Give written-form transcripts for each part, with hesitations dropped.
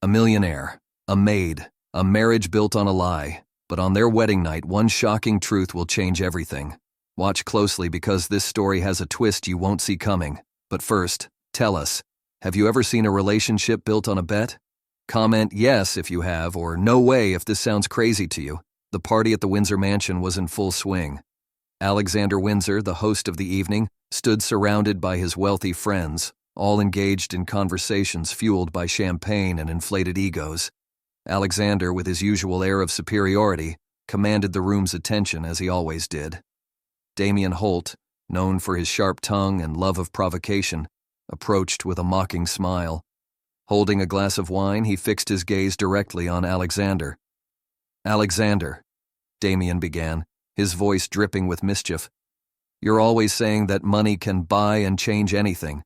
A millionaire, a maid, a marriage built on a lie. But on their wedding night, one shocking truth will change everything. Watch closely because this story has a twist you won't see coming. But first, tell us, have you ever seen a relationship built on a bet? Comment yes if you have, or no way if this sounds crazy to you. The party at the Windsor mansion was in full swing. Alexander Windsor, the host of the evening, stood surrounded by his wealthy friends, all engaged in conversations fueled by champagne and inflated egos. Alexander, with his usual air of superiority, commanded the room's attention as he always did. Damien Holt, known for his sharp tongue and love of provocation, approached with a mocking smile. Holding a glass of wine, he fixed his gaze directly on Alexander. "Alexander," Damien began, his voice dripping with mischief, "you're always saying that money can buy and change anything,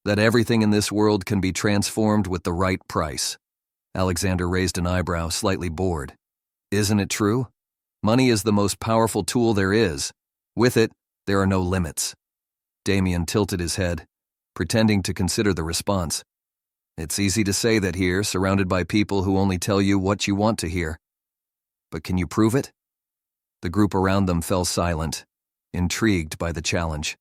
that everything in this world can be transformed with the right price." Alexander raised an eyebrow, slightly bored. "Isn't it true? Money is the most powerful tool there is. With it, there are no limits." Damien tilted his head, pretending to consider the response. "It's easy to say that here, surrounded by people who only tell you what you want to hear. But can you prove it?" The group around them fell silent, intrigued by the challenge.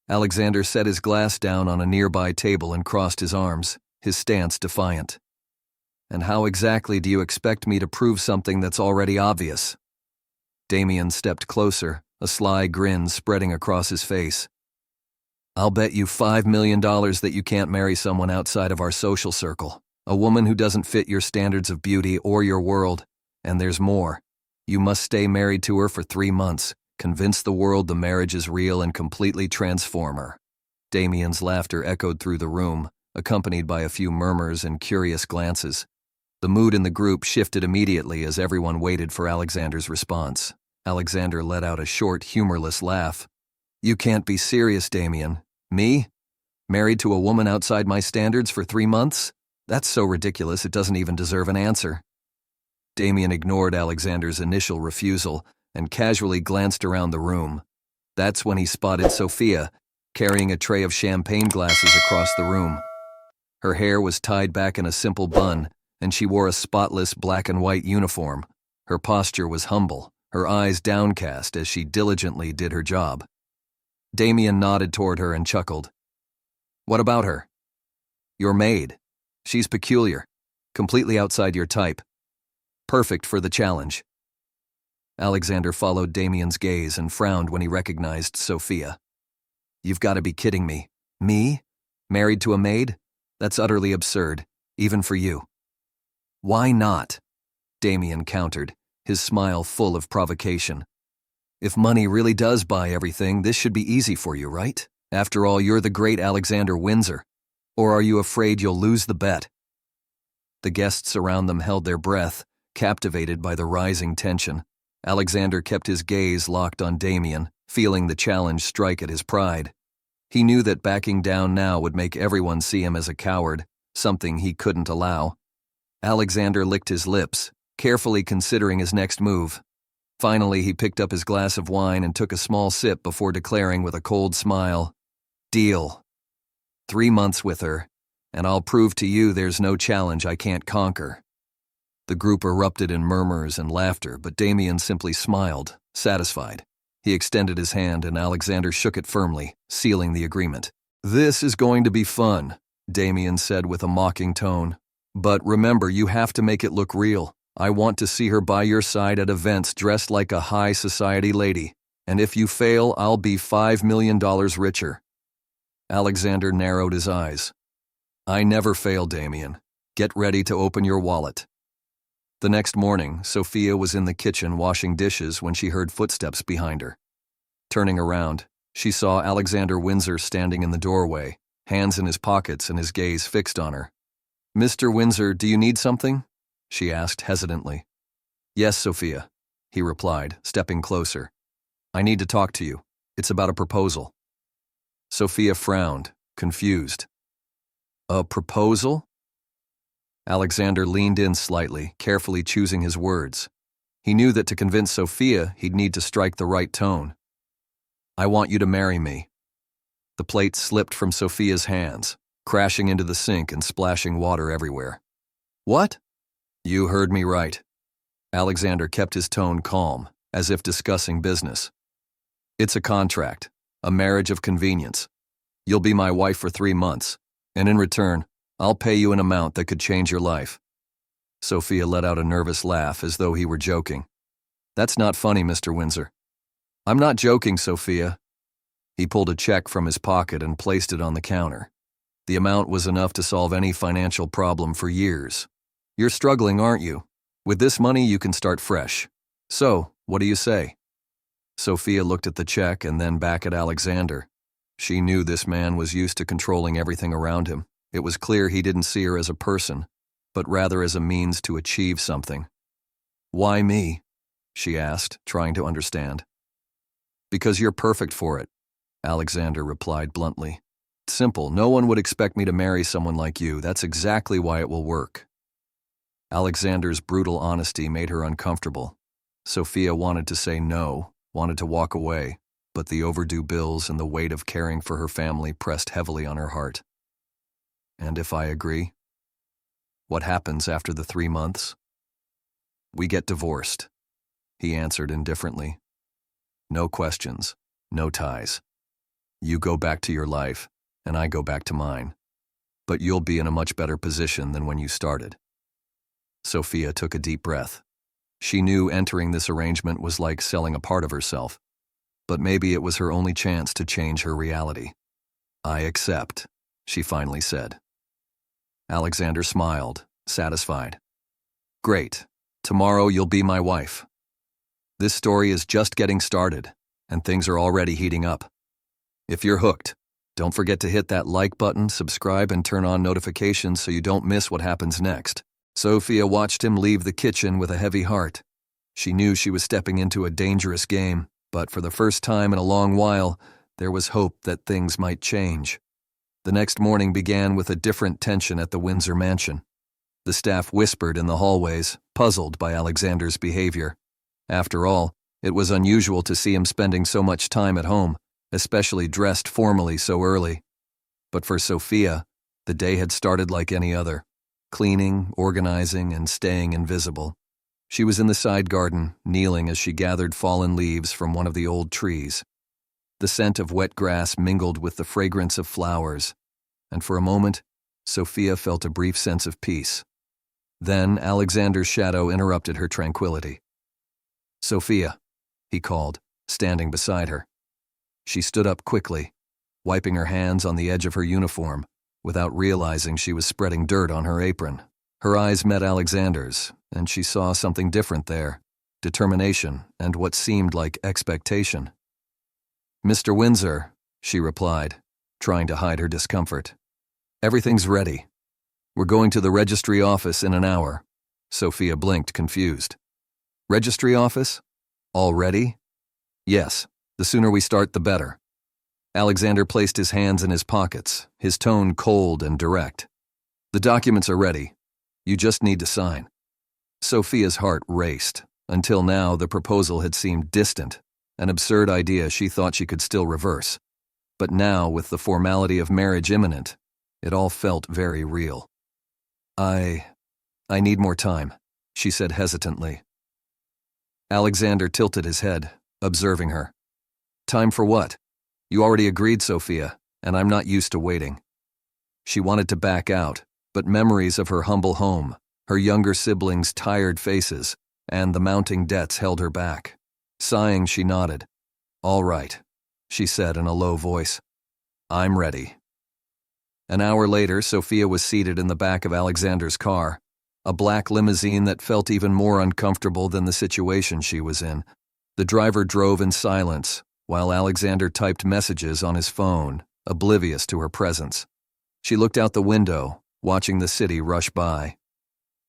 Alexander set his glass down on a nearby table and crossed his arms, his stance defiant. "And how exactly do you expect me to prove something that's already obvious?" Damien stepped closer, a sly grin spreading across his face. "I'll bet you $5 million that you can't marry someone outside of our social circle, a woman who doesn't fit your standards of beauty or your world. And there's more. You must stay married to her for 3 months, convince the world the marriage is real and completely transform her." Damien's laughter echoed through the room, accompanied by a few murmurs and curious glances. The mood in the group shifted immediately as everyone waited for Alexander's response. Alexander let out a short, humorless laugh. "You can't be serious, Damien. Me? Married to a woman outside my standards for 3 months? That's so ridiculous it doesn't even deserve an answer." Damien ignored Alexander's initial refusal and casually glanced around the room. That's when he spotted Sophia, carrying a tray of champagne glasses across the room. Her hair was tied back in a simple bun, and she wore a spotless black and white uniform. Her posture was humble, her eyes downcast as she diligently did her job. Damien nodded toward her and chuckled. "What about her?" "Your maid. She's peculiar, completely outside your type. Perfect for the challenge." Alexander followed Damien's gaze and frowned when he recognized Sophia. "You've got to be kidding me. Me? Married to a maid? That's utterly absurd, even for you." "Why not?" Damien countered, his smile full of provocation. "If money really does buy everything, this should be easy for you, right? After all, you're the great Alexander Windsor. Or are you afraid you'll lose the bet?" The guests around them held their breath, captivated by the rising tension. Alexander kept his gaze locked on Damien, feeling the challenge strike at his pride. He knew that backing down now would make everyone see him as a coward, something he couldn't allow. Alexander licked his lips, carefully considering his next move. Finally, he picked up his glass of wine and took a small sip before declaring with a cold smile, "Deal. 3 months with her, and I'll prove to you there's no challenge I can't conquer." The group erupted in murmurs and laughter, but Damien simply smiled, satisfied. He extended his hand and Alexander shook it firmly, sealing the agreement. "This is going to be fun," Damien said with a mocking tone. "But remember, you have to make it look real. I want to see her by your side at events dressed like a high society lady. And if you fail, I'll be $5 million richer." Alexander narrowed his eyes. "I never fail, Damien. Get ready to open your wallet." The next morning, Sophia was in the kitchen washing dishes when she heard footsteps behind her. Turning around, she saw Alexander Windsor standing in the doorway, hands in his pockets and his gaze fixed on her. "Mr. Windsor, do you need something?" she asked hesitantly. "Yes, Sophia," he replied, stepping closer. "I need to talk to you. It's about a proposal." Sophia frowned, confused. "A proposal?" Alexander leaned in slightly, carefully choosing his words. He knew that to convince Sophia, he'd need to strike the right tone. "I want you to marry me." The plate slipped from Sophia's hands, crashing into the sink and splashing water everywhere. What? You heard me right. Alexander kept his tone calm, as if discussing business. It's a contract, a marriage of convenience. You'll be my wife for 3 months, and in return, I'll pay you an amount that could change your life. Sophia let out a nervous laugh as though he were joking. That's not funny, Mr. Windsor. I'm not joking, Sophia. He pulled a check from his pocket and placed it on the counter. The amount was enough to solve any financial problem for years. You're struggling, aren't you? With this money, you can start fresh. So, what do you say? Sophia looked at the check and then back at Alexander. She knew this man was used to controlling everything around him. It was clear he didn't see her as a person, but rather as a means to achieve something. Why me? She asked, trying to understand. Because you're perfect for it, Alexander replied bluntly. It's simple. No one would expect me to marry someone like you. That's exactly why it will work. Alexander's brutal honesty made her uncomfortable. Sophia wanted to say no, wanted to walk away, but the overdue bills and the weight of caring for her family pressed heavily on her heart. And if I agree? What happens after the 3 months? We get divorced, he answered indifferently. No questions, no ties. You go back to your life, and I go back to mine. But you'll be in a much better position than when you started. Sophia took a deep breath. She knew entering this arrangement was like selling a part of herself, but maybe it was her only chance to change her reality. I accept, she finally said. Alexander smiled, satisfied. Great. Tomorrow you'll be my wife. This story is just getting started, and things are already heating up. If you're hooked, don't forget to hit that like button, subscribe, and turn on notifications so you don't miss what happens next. Sophia watched him leave the kitchen with a heavy heart. She knew she was stepping into a dangerous game, but for the first time in a long while, there was hope that things might change. The next morning began with a different tension at the Windsor mansion. The staff whispered in the hallways, puzzled by Alexander's behavior. After all, it was unusual to see him spending so much time at home, especially dressed formally so early. But for Sophia, the day had started like any other, cleaning, organizing, and staying invisible. She was in the side garden, kneeling as she gathered fallen leaves from one of the old trees. The scent of wet grass mingled with the fragrance of flowers, and for a moment, Sophia felt a brief sense of peace. Then Alexander's shadow interrupted her tranquility. Sophia, he called, standing beside her. She stood up quickly, wiping her hands on the edge of her uniform, without realizing she was spreading dirt on her apron. Her eyes met Alexander's, and she saw something different there, determination and what seemed like expectation. Mr. Windsor, she replied, trying to hide her discomfort. Everything's ready. We're going to the registry office in an hour. Sophia blinked, confused. Registry office? Already? Yes, the sooner we start, the better. Alexander placed his hands in his pockets, his tone cold and direct. The documents are ready. You just need to sign. Sophia's heart raced. Until now, the proposal had seemed distant, an absurd idea she thought she could still reverse. But now, with the formality of marriage imminent, it all felt very real. I need more time, she said hesitantly. Alexander tilted his head, observing her. Time for what? You already agreed, Sophia, and I'm not used to waiting. She wanted to back out, but memories of her humble home, her younger siblings' tired faces, and the mounting debts held her back. Sighing, she nodded. All right, she said in a low voice. I'm ready. An hour later, Sophia was seated in the back of Alexander's car, a black limousine that felt even more uncomfortable than the situation she was in. The driver drove in silence, while Alexander typed messages on his phone, oblivious to her presence. She looked out the window, watching the city rush by.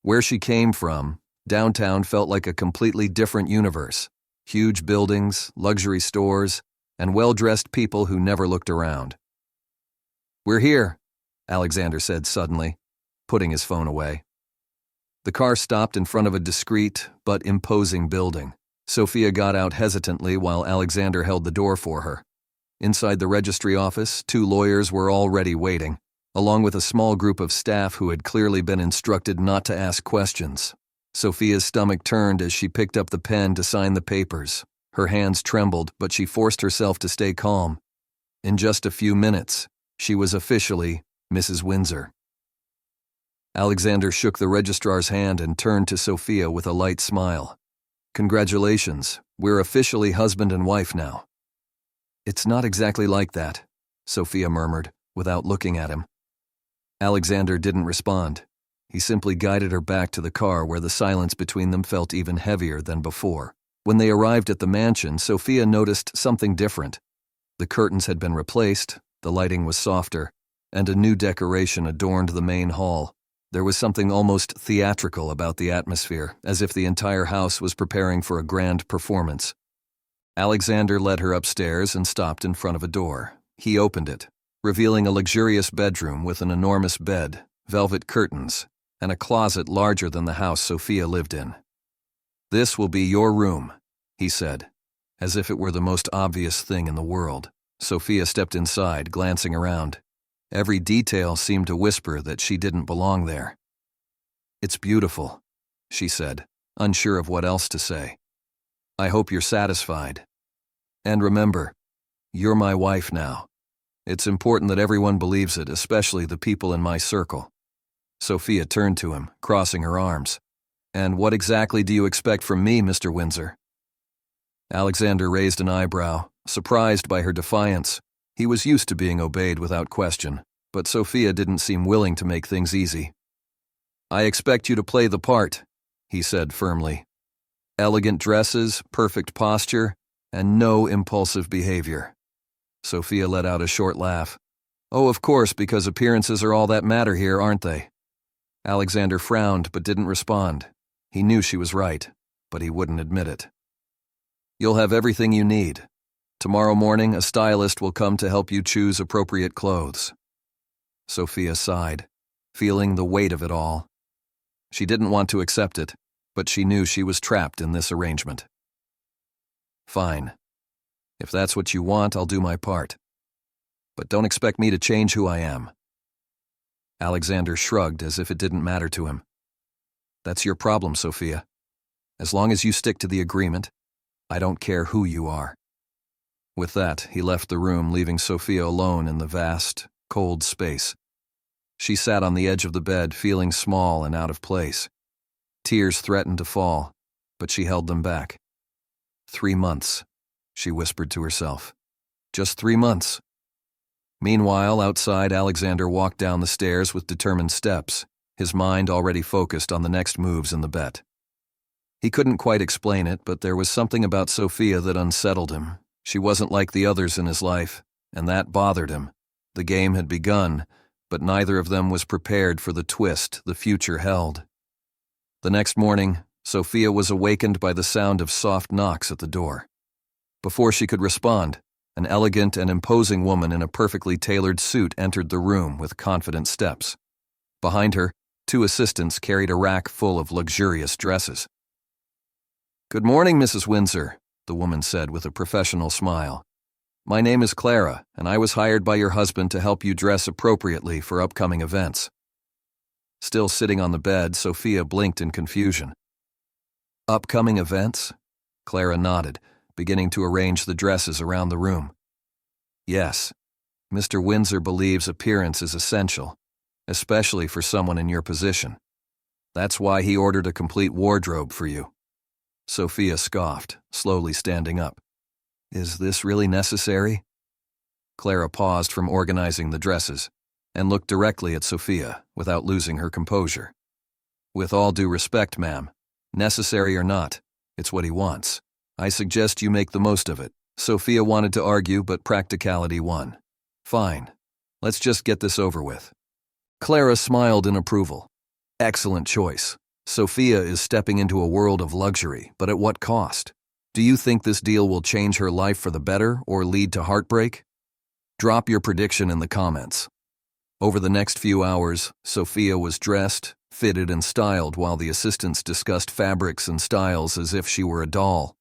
Where she came from, downtown felt like a completely different universe. Huge buildings, luxury stores, and well-dressed people who never looked around. We're here, Alexander said suddenly, putting his phone away. The car stopped in front of a discreet but imposing building. Sophia got out hesitantly while Alexander held the door for her. Inside the registry office, 2 lawyers were already waiting, along with a small group of staff who had clearly been instructed not to ask questions. Sophia's stomach turned as she picked up the pen to sign the papers. Her hands trembled, but she forced herself to stay calm. In just a few minutes, she was officially Mrs. Windsor. Alexander shook the registrar's hand and turned to Sophia with a light smile. "Congratulations, we're officially husband and wife now." "It's not exactly like that," Sophia murmured, without looking at him. Alexander didn't respond. He simply guided her back to the car where the silence between them felt even heavier than before. When they arrived at the mansion, Sophia noticed something different. The curtains had been replaced, the lighting was softer, and a new decoration adorned the main hall. There was something almost theatrical about the atmosphere, as if the entire house was preparing for a grand performance. Alexander led her upstairs and stopped in front of a door. He opened it, revealing a luxurious bedroom with an enormous bed, velvet curtains, and a closet larger than the house Sophia lived in. "This will be your room," he said, as if it were the most obvious thing in the world. Sophia stepped inside, glancing around. Every detail seemed to whisper that she didn't belong there. "It's beautiful," she said, unsure of what else to say. "I hope you're satisfied. And remember, you're my wife now. It's important that everyone believes it, especially the people in my circle." Sophia turned to him, crossing her arms. "And what exactly do you expect from me, Mr. Windsor?" Alexander raised an eyebrow, surprised by her defiance. He was used to being obeyed without question, but Sophia didn't seem willing to make things easy. "I expect you to play the part," he said firmly. "Elegant dresses, perfect posture, and no impulsive behavior." Sophia let out a short laugh. "Oh, of course, because appearances are all that matter here, aren't they?" Alexander frowned but didn't respond. He knew she was right, but he wouldn't admit it. "You'll have everything you need. Tomorrow morning, a stylist will come to help you choose appropriate clothes." Sophia sighed, feeling the weight of it all. She didn't want to accept it, but she knew she was trapped in this arrangement. "Fine. If that's what you want, I'll do my part. But don't expect me to change who I am." Alexander shrugged as if it didn't matter to him. "That's your problem, Sophia. As long as you stick to the agreement, I don't care who you are." With that, he left the room, leaving Sophia alone in the vast, cold space. She sat on the edge of the bed, feeling small and out of place. Tears threatened to fall, but she held them back. 3 months, she whispered to herself. Just 3 months. Meanwhile, outside, Alexander walked down the stairs with determined steps, his mind already focused on the next moves in the bet. He couldn't quite explain it, but there was something about Sophia that unsettled him. She wasn't like the others in his life, and that bothered him. The game had begun, but neither of them was prepared for the twist the future held. The next morning, Sophia was awakened by the sound of soft knocks at the door. Before she could respond, an elegant and imposing woman in a perfectly tailored suit entered the room with confident steps. Behind her, 2 assistants carried a rack full of luxurious dresses. "Good morning, Mrs. Windsor," the woman said with a professional smile. "My name is Clara, and I was hired by your husband to help you dress appropriately for upcoming events." Still sitting on the bed, Sophia blinked in confusion. "Upcoming events?" Clara nodded, beginning to arrange the dresses around the room. "Yes, Mr. Windsor believes appearance is essential, especially for someone in your position. That's why he ordered a complete wardrobe for you." Sophia scoffed, slowly standing up. "Is this really necessary?" Clara paused from organizing the dresses and looked directly at Sophia without losing her composure. "With all due respect, ma'am, necessary or not, it's what he wants. I suggest you make the most of it." Sophia wanted to argue, but practicality won. "Fine. Let's just get this over with." Clara smiled in approval. "Excellent choice. Sophia is stepping into a world of luxury, but at what cost? Do you think this deal will change her life for the better or lead to heartbreak? Drop your prediction in the comments." Over the next few hours, Sophia was dressed, fitted, and styled while the assistants discussed fabrics and styles as if she were a doll.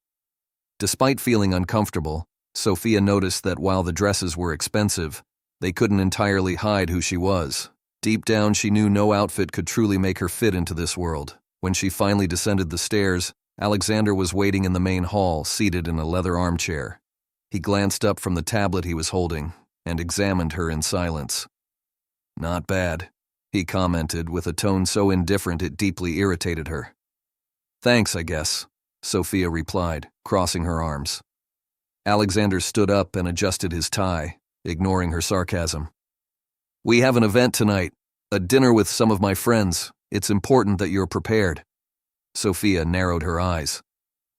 Despite feeling uncomfortable, Sophia noticed that while the dresses were expensive, They couldn't entirely hide who she was. Deep down, she knew no outfit could truly make her fit into this world. When she finally descended the stairs, Alexander was waiting in the main hall, seated in a leather armchair. He glanced up from the tablet he was holding and examined her in silence. "Not bad," he commented with a tone so indifferent it deeply irritated her. "Thanks, I guess," Sophia replied, crossing her arms. Alexander stood up and adjusted his tie, ignoring her sarcasm. "We have an event tonight, a dinner with some of my friends. It's important that you're prepared." Sophia narrowed her eyes.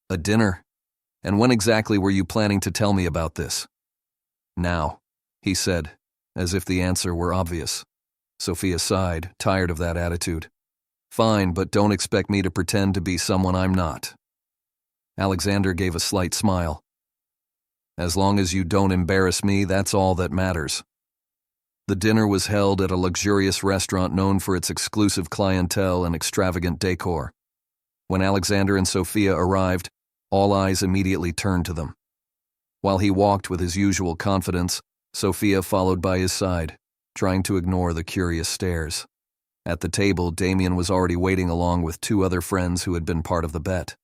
"A dinner? And when exactly were you planning to tell me about this?" "Now," he said, as if the answer were obvious. Sophia sighed, tired of that attitude. "Fine, but don't expect me to pretend to be someone I'm not." Alexander gave a slight smile. "As long as you don't embarrass me, that's all that matters." The dinner was held at a luxurious restaurant known for its exclusive clientele and extravagant decor. When Alexander and Sophia arrived, all eyes immediately turned to them. While he walked with his usual confidence, Sophia followed by his side, trying to ignore the curious stares. At the table, Damien was already waiting along with two other friends who had been part of the bet.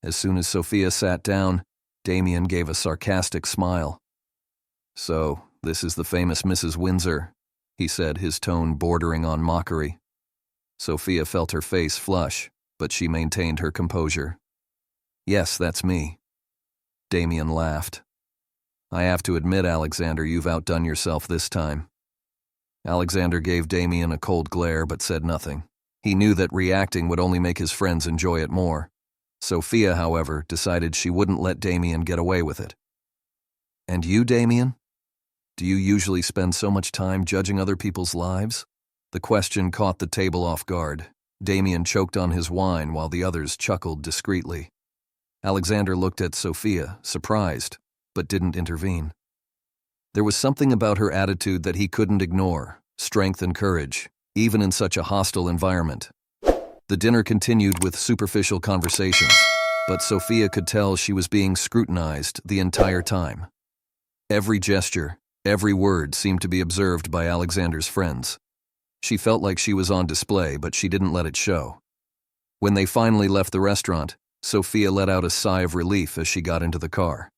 As soon as Sophia sat down, Damien gave a sarcastic smile. "So, this is the famous Mrs. Windsor," he said, his tone bordering on mockery. Sophia felt her face flush, but she maintained her composure. "Yes, that's me." Damien laughed. "I have to admit, Alexander, you've outdone yourself this time." Alexander gave Damien a cold glare but said nothing. He knew that reacting would only make his friends enjoy it more. Sophia, however, decided she wouldn't let Damien get away with it. "And you, Damien? Do you usually spend so much time judging other people's lives?" The question caught the table off guard. Damien choked on his wine while the others chuckled discreetly. Alexander looked at Sophia, surprised, but didn't intervene. There was something about her attitude that he couldn't ignore, strength and courage, even in such a hostile environment. The dinner continued with superficial conversations, but Sophia could tell she was being scrutinized the entire time. Every gesture, every word seemed to be observed by Alexander's friends. She felt like she was on display, but she didn't let it show. When they finally left the restaurant, Sophia let out a sigh of relief as she got into the car.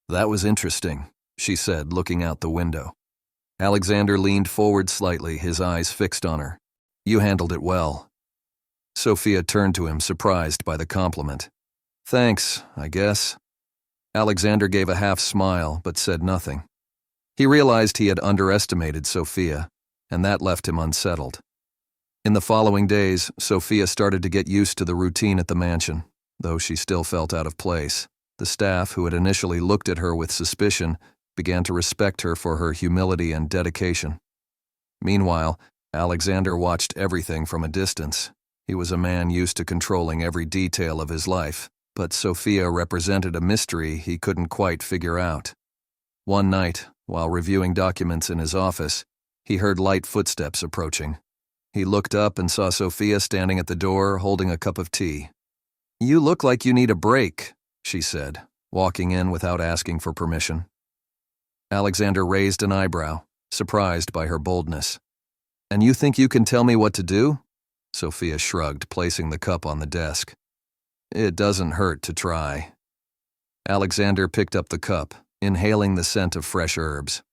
"That was interesting," she said, looking out the window. Alexander leaned forward slightly, his eyes fixed on her. "You handled it well." Sophia turned to him, surprised by the compliment. "Thanks, I guess." Alexander gave a half smile, but said nothing. He realized he had underestimated Sophia, and that left him unsettled. In the following days, Sophia started to get used to the routine at the mansion, though she still felt out of place. The staff, who had initially looked at her with suspicion, began to respect her for her humility and dedication. Meanwhile, Alexander watched everything from a distance. He was a man used to controlling every detail of his life, but Sophia represented a mystery he couldn't quite figure out. One night, while reviewing documents in his office, he heard light footsteps approaching. He looked up and saw Sophia standing at the door holding a cup of tea. "You look like you need a break," she said, walking in without asking for permission. Alexander raised an eyebrow, surprised by her boldness. "And you think you can tell me what to do?" Sophia shrugged, placing the cup on the desk. "It doesn't hurt to try." Alexander picked up the cup, inhaling the scent of fresh herbs.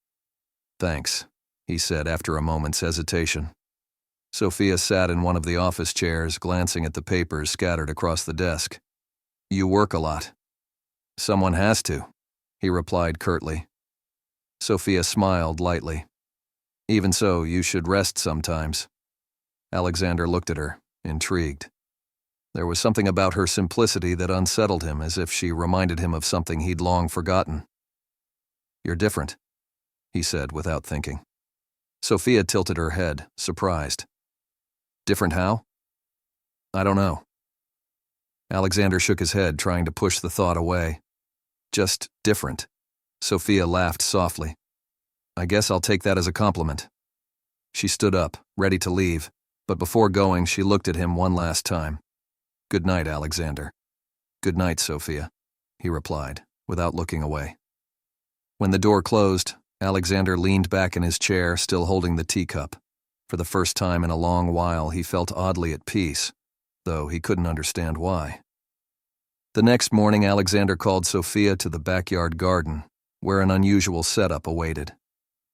"Thanks," he said after a moment's hesitation. Sophia sat in one of the office chairs, glancing at the papers scattered across the desk. "You work a lot." "Someone has to," he replied curtly. Sophia smiled lightly. "Even so, you should rest sometimes." Alexander looked at her, intrigued. There was something about her simplicity that unsettled him, as if she reminded him of something he'd long forgotten. "You're different," he said without thinking. Sophia tilted her head, surprised. "Different how?" "I don't know." Alexander shook his head, trying to push the thought away. "Just different." Sophia laughed softly. "I guess I'll take that as a compliment." She stood up, ready to leave, but before going, she looked at him one last time. "Good night, Alexander." "Good night, Sophia," he replied, without looking away. When the door closed, Alexander leaned back in his chair, still holding the teacup. For the first time in a long while, he felt oddly at peace, though he couldn't understand why. The next morning, Alexander called Sophia to the backyard garden, where an unusual setup awaited.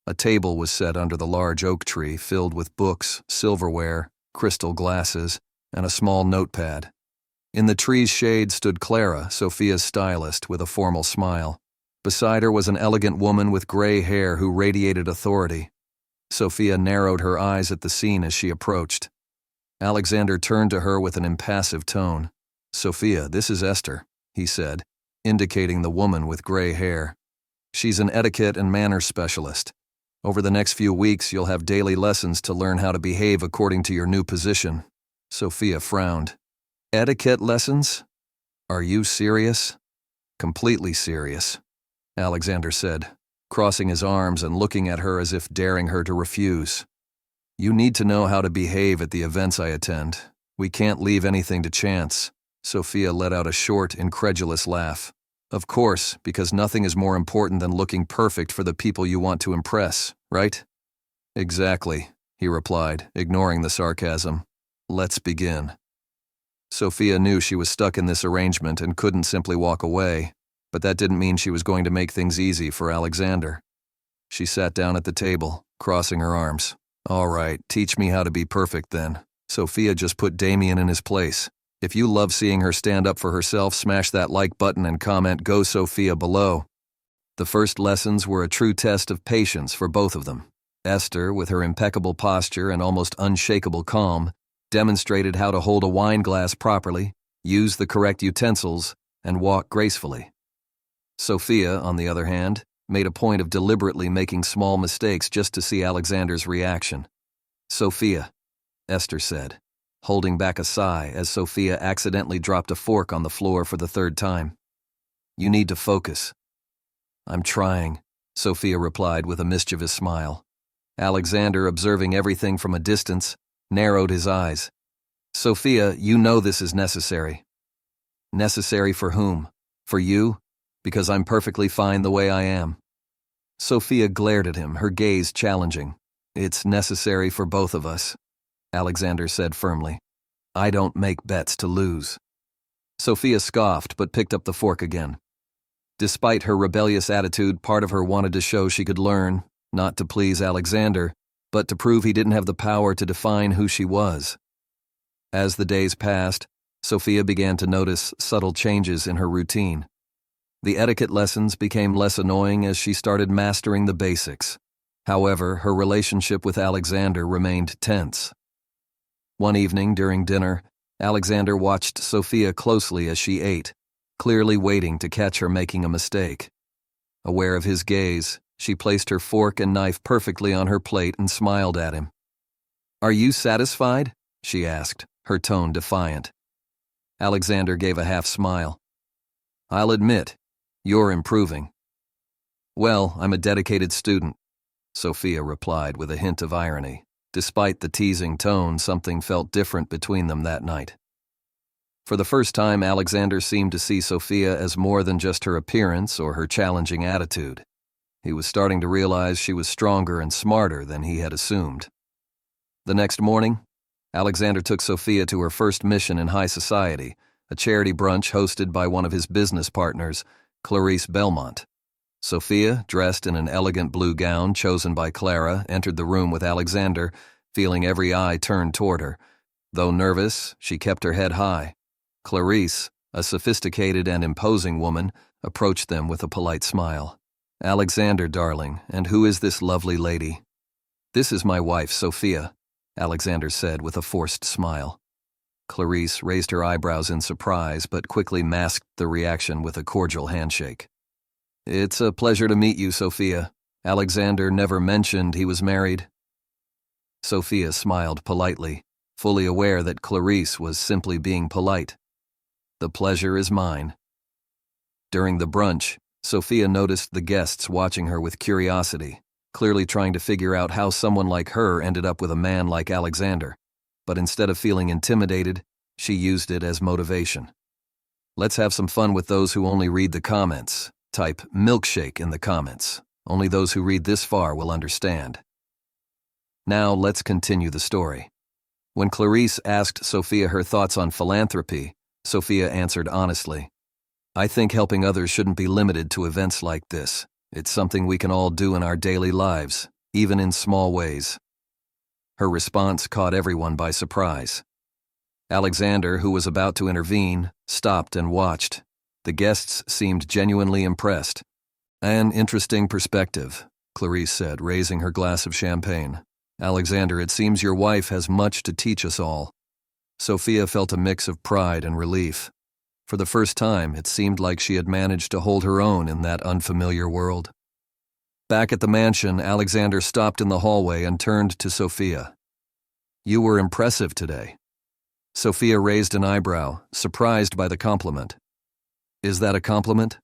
A table was set under the large oak tree, filled with books, silverware, crystal glasses, and a small notepad. In the tree's shade stood Clara, Sophia's stylist, with a formal smile. Beside her was an elegant woman with gray hair who radiated authority. Sophia narrowed her eyes at the scene as she approached. Alexander turned to her with an impassive tone. "Sophia, this is Esther," he said, indicating the woman with gray hair. "She's an etiquette and manners specialist. Over the next few weeks, you'll have daily lessons to learn how to behave according to your new position." Sophia frowned. "Etiquette lessons? Are you serious?" "Completely serious," Alexander said, crossing his arms and looking at her as if daring her to refuse. "You need to know how to behave at the events I attend. We can't leave anything to chance." Sophia let out a short, incredulous laugh. "Of course, because nothing is more important than looking perfect for the people you want to impress, right?" "Exactly," he replied, ignoring the sarcasm. "Let's begin." Sophia knew she was stuck in this arrangement and couldn't simply walk away, but that didn't mean she was going to make things easy for Alexander. She sat down at the table, crossing her arms. "All right, teach me how to be perfect then." Sophia just put Damien in his place. If you love seeing her stand up for herself, smash that like button and comment "Go Sophia" below. The first lessons were a true test of patience for both of them. Esther, with her impeccable posture and almost unshakable calm, demonstrated how to hold a wine glass properly, use the correct utensils, and walk gracefully. Sophia, on the other hand, made a point of deliberately making small mistakes just to see Alexander's reaction. "Sophia," Esther said, holding back a sigh as Sophia accidentally dropped a fork on the floor for the third time. "You need to focus." "I'm trying," Sophia replied with a mischievous smile. Alexander, observing everything from a distance, narrowed his eyes. "Sophia, you know this is necessary." "Necessary for whom? For you? Because I'm perfectly fine the way I am." Sophia glared at him, her gaze challenging. "It's necessary for both of us," Alexander said firmly. "I don't make bets to lose." Sophia scoffed but picked up the fork again. Despite her rebellious attitude, part of her wanted to show she could learn, not to please Alexander, but to prove he didn't have the power to define who she was. As the days passed, Sophia began to notice subtle changes in her routine. The etiquette lessons became less annoying as she started mastering the basics. However, her relationship with Alexander remained tense. One evening during dinner, Alexander watched Sophia closely as she ate, clearly waiting to catch her making a mistake. Aware of his gaze, she placed her fork and knife perfectly on her plate and smiled at him. "Are you satisfied?" she asked, her tone defiant. Alexander gave a half smile. "I'll admit, you're improving." "Well, I'm a dedicated student," Sophia replied with a hint of irony. Despite the teasing tone, something felt different between them that night. For the first time, Alexander seemed to see Sophia as more than just her appearance or her challenging attitude. He was starting to realize she was stronger and smarter than he had assumed. The next morning, Alexander took Sophia to her first mission in high society, a charity brunch hosted by one of his business partners, Clarice Belmont. Sophia, dressed in an elegant blue gown chosen by Clara, entered the room with Alexander, feeling every eye turned toward her. Though nervous, she kept her head high. Clarice, a sophisticated and imposing woman, approached them with a polite smile. "Alexander, darling, and who is this lovely lady?" "This is my wife, Sophia," Alexander said with a forced smile. Clarice raised her eyebrows in surprise but quickly masked the reaction with a cordial handshake. "It's a pleasure to meet you, Sophia. Alexander never mentioned he was married." Sophia smiled politely, fully aware that Clarice was simply being polite. "The pleasure is mine." During the brunch, Sophia noticed the guests watching her with curiosity, clearly trying to figure out how someone like her ended up with a man like Alexander. But instead of feeling intimidated, she used it as motivation. "Let's have some fun with those who only read the comments. Type milkshake in the comments. Only those who read this far will understand. Now let's continue the story. When Clarice asked Sophia her thoughts on philanthropy, Sophia answered honestly, "I think helping others shouldn't be limited to events like this. It's something we can all do in our daily lives, even in small ways." Her response caught everyone by surprise. Alexander, who was about to intervene, stopped and watched. The guests seemed genuinely impressed. "An interesting perspective," Clarice said, raising her glass of champagne. "Alexander, it seems your wife has much to teach us all." Sophia felt a mix of pride and relief. For the first time, it seemed like she had managed to hold her own in that unfamiliar world. Back at the mansion, Alexander stopped in the hallway and turned to Sophia. "You were impressive today." Sophia raised an eyebrow, surprised by the compliment. "Is that a compliment?"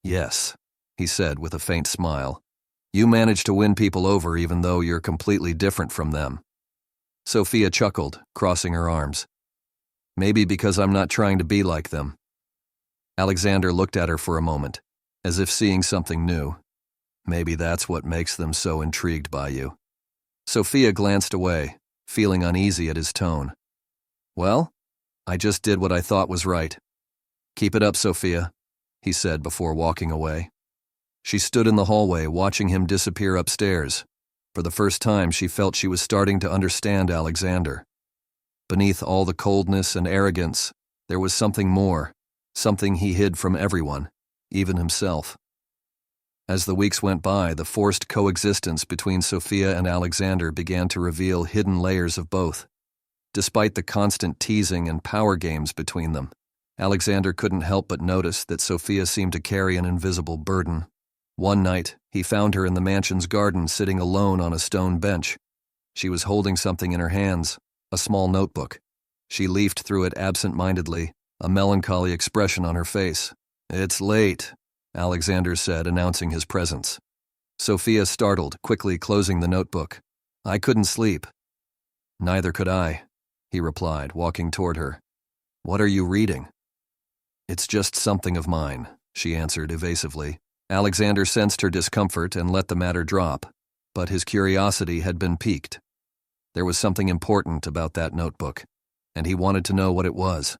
"Yes," he said with a faint smile. "You managed to win people over even though you're completely different from them." Sophia chuckled, crossing her arms. "Maybe because I'm not trying to be like them." Alexander looked at her for a moment, as if seeing something new. "Maybe that's what makes them so intrigued by you." Sophia glanced away, feeling uneasy at his tone. "Well, I just did what I thought was right." "Keep it up, Sophia," he said before walking away. She stood in the hallway, watching him disappear upstairs. For the first time, she felt she was starting to understand Alexander. Beneath all the coldness and arrogance, there was something more, something he hid from everyone, even himself. As the weeks went by, the forced coexistence between Sophia and Alexander began to reveal hidden layers of both. Despite the constant teasing and power games between them, Alexander couldn't help but notice that Sophia seemed to carry an invisible burden. One night, he found her in the mansion's garden sitting alone on a stone bench. She was holding something in her hands, a small notebook. She leafed through it absent-mindedly, a melancholy expression on her face. "It's late," Alexander said, announcing his presence. Sophia startled, quickly closing the notebook. "I couldn't sleep." "Neither could I," he replied, walking toward her. "What are you reading?" "It's just something of mine," she answered evasively. Alexander sensed her discomfort and let the matter drop, but his curiosity had been piqued. There was something important about that notebook, and he wanted to know what it was.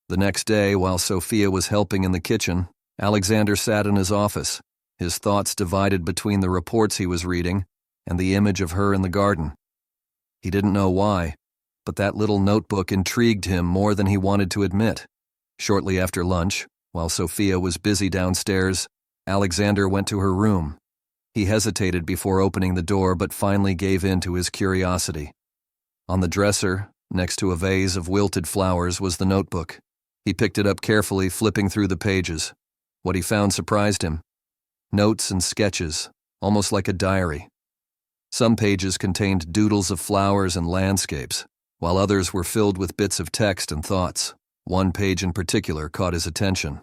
The next day, while Sophia was helping in the kitchen, Alexander sat in his office, his thoughts divided between the reports he was reading and the image of her in the garden. He didn't know why, but that little notebook intrigued him more than he wanted to admit. Shortly after lunch, while Sophia was busy downstairs, Alexander went to her room. He hesitated before opening the door but finally gave in to his curiosity. On the dresser, next to a vase of wilted flowers, was the notebook. He picked it up carefully, flipping through the pages. What he found surprised him. Notes and sketches, almost like a diary. Some pages contained doodles of flowers and landscapes, while others were filled with bits of text and thoughts. One page in particular caught his attention.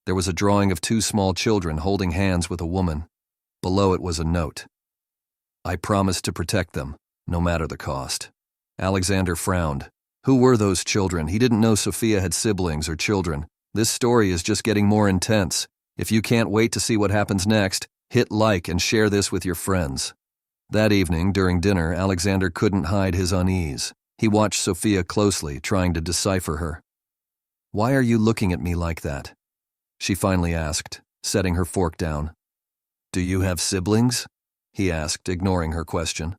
There was a drawing of two small children holding hands with a woman. Below it was a note. "I promised to protect them, no matter the cost." Alexander frowned. Who were those children? He didn't know Sophia had siblings or children. This story is just getting more intense. If you can't wait to see what happens next, hit like and share this with your friends. That evening, during dinner, Alexander couldn't hide his unease. He watched Sophia closely, trying to decipher her. "Why are you looking at me like that?" she finally asked, setting her fork down. "Do you have siblings?" he asked, ignoring her question.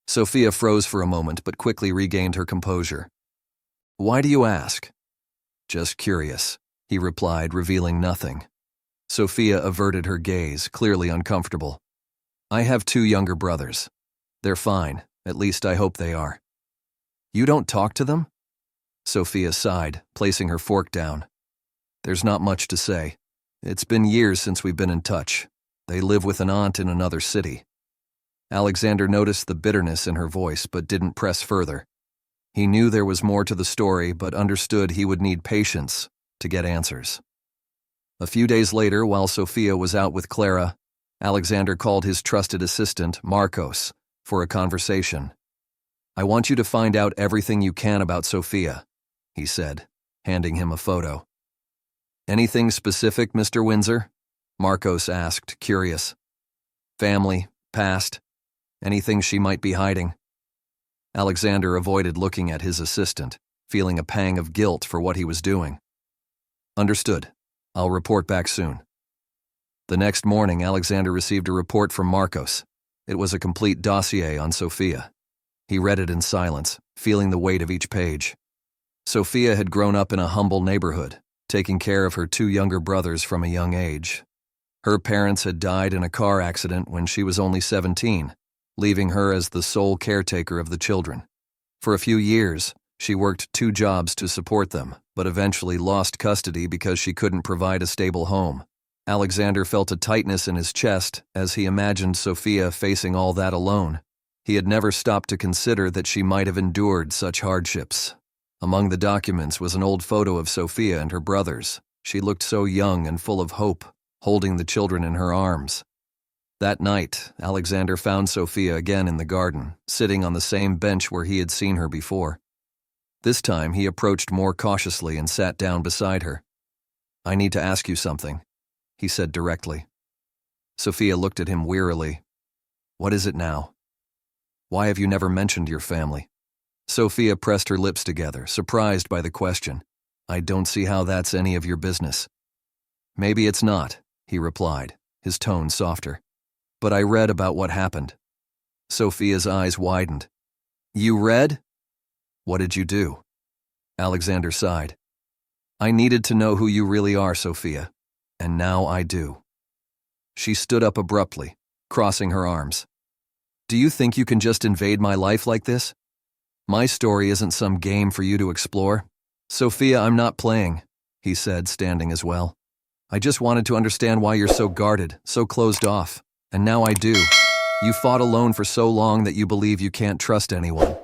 Sophia froze for a moment but quickly regained her composure. "Why do you ask?" "Just curious," he replied, revealing nothing. Sophia averted her gaze, clearly uncomfortable. "I have 2 younger brothers. They're fine, at least I hope they are." "You don't talk to them?" Sophia sighed, placing her fork down. "There's not much to say. It's been years since we've been in touch. They live with an aunt in another city." Alexander noticed the bitterness in her voice but didn't press further. He knew there was more to the story but understood he would need patience to get answers. A few days later, while Sophia was out with Clara, Alexander called his trusted assistant, Marcos, for a conversation. "I want you to find out everything you can about Sophia," he said, handing him a photo. "Anything specific, Mr. Windsor?" Marcos asked, curious. Family, past, anything she might be hiding. Alexander avoided looking at his assistant, feeling a pang of guilt for what he was doing. Understood. I'll report back soon. The next morning, Alexander received a report from Marcos. It was a complete dossier on Sophia. He read it in silence, feeling the weight of each page. Sophia had grown up in a humble neighborhood, taking care of her two younger brothers from a young age. Her parents had died in a car accident when she was only 17, leaving her as the sole caretaker of the children. For a few years, she worked 2 jobs to support them, but eventually lost custody because she couldn't provide a stable home. Alexander felt a tightness in his chest as he imagined Sophia facing all that alone. He had never stopped to consider that she might have endured such hardships. Among the documents was an old photo of Sophia and her brothers. She looked so young and full of hope, holding the children in her arms. That night, Alexander found Sophia again in the garden, sitting on the same bench where he had seen her before. This time, he approached more cautiously and sat down beside her. "I need to ask you something," he said directly. Sophia looked at him wearily. "What is it now? Why have you never mentioned your family?" Sophia pressed her lips together, surprised by the question. "I don't see how that's any of your business." "Maybe it's not," he replied, his tone softer. "But I read about what happened." Sophia's eyes widened. "You read? What did you do?" Alexander sighed. "I needed to know who you really are, Sophia, and now I do." She stood up abruptly, crossing her arms. "Do you think you can just invade my life like this? My story isn't some game for you to explore." "Sophia, I'm not playing," he said, standing as well. "I just wanted to understand why you're so guarded, so closed off. And now I do. You fought alone for so long that you believe you can't trust anyone."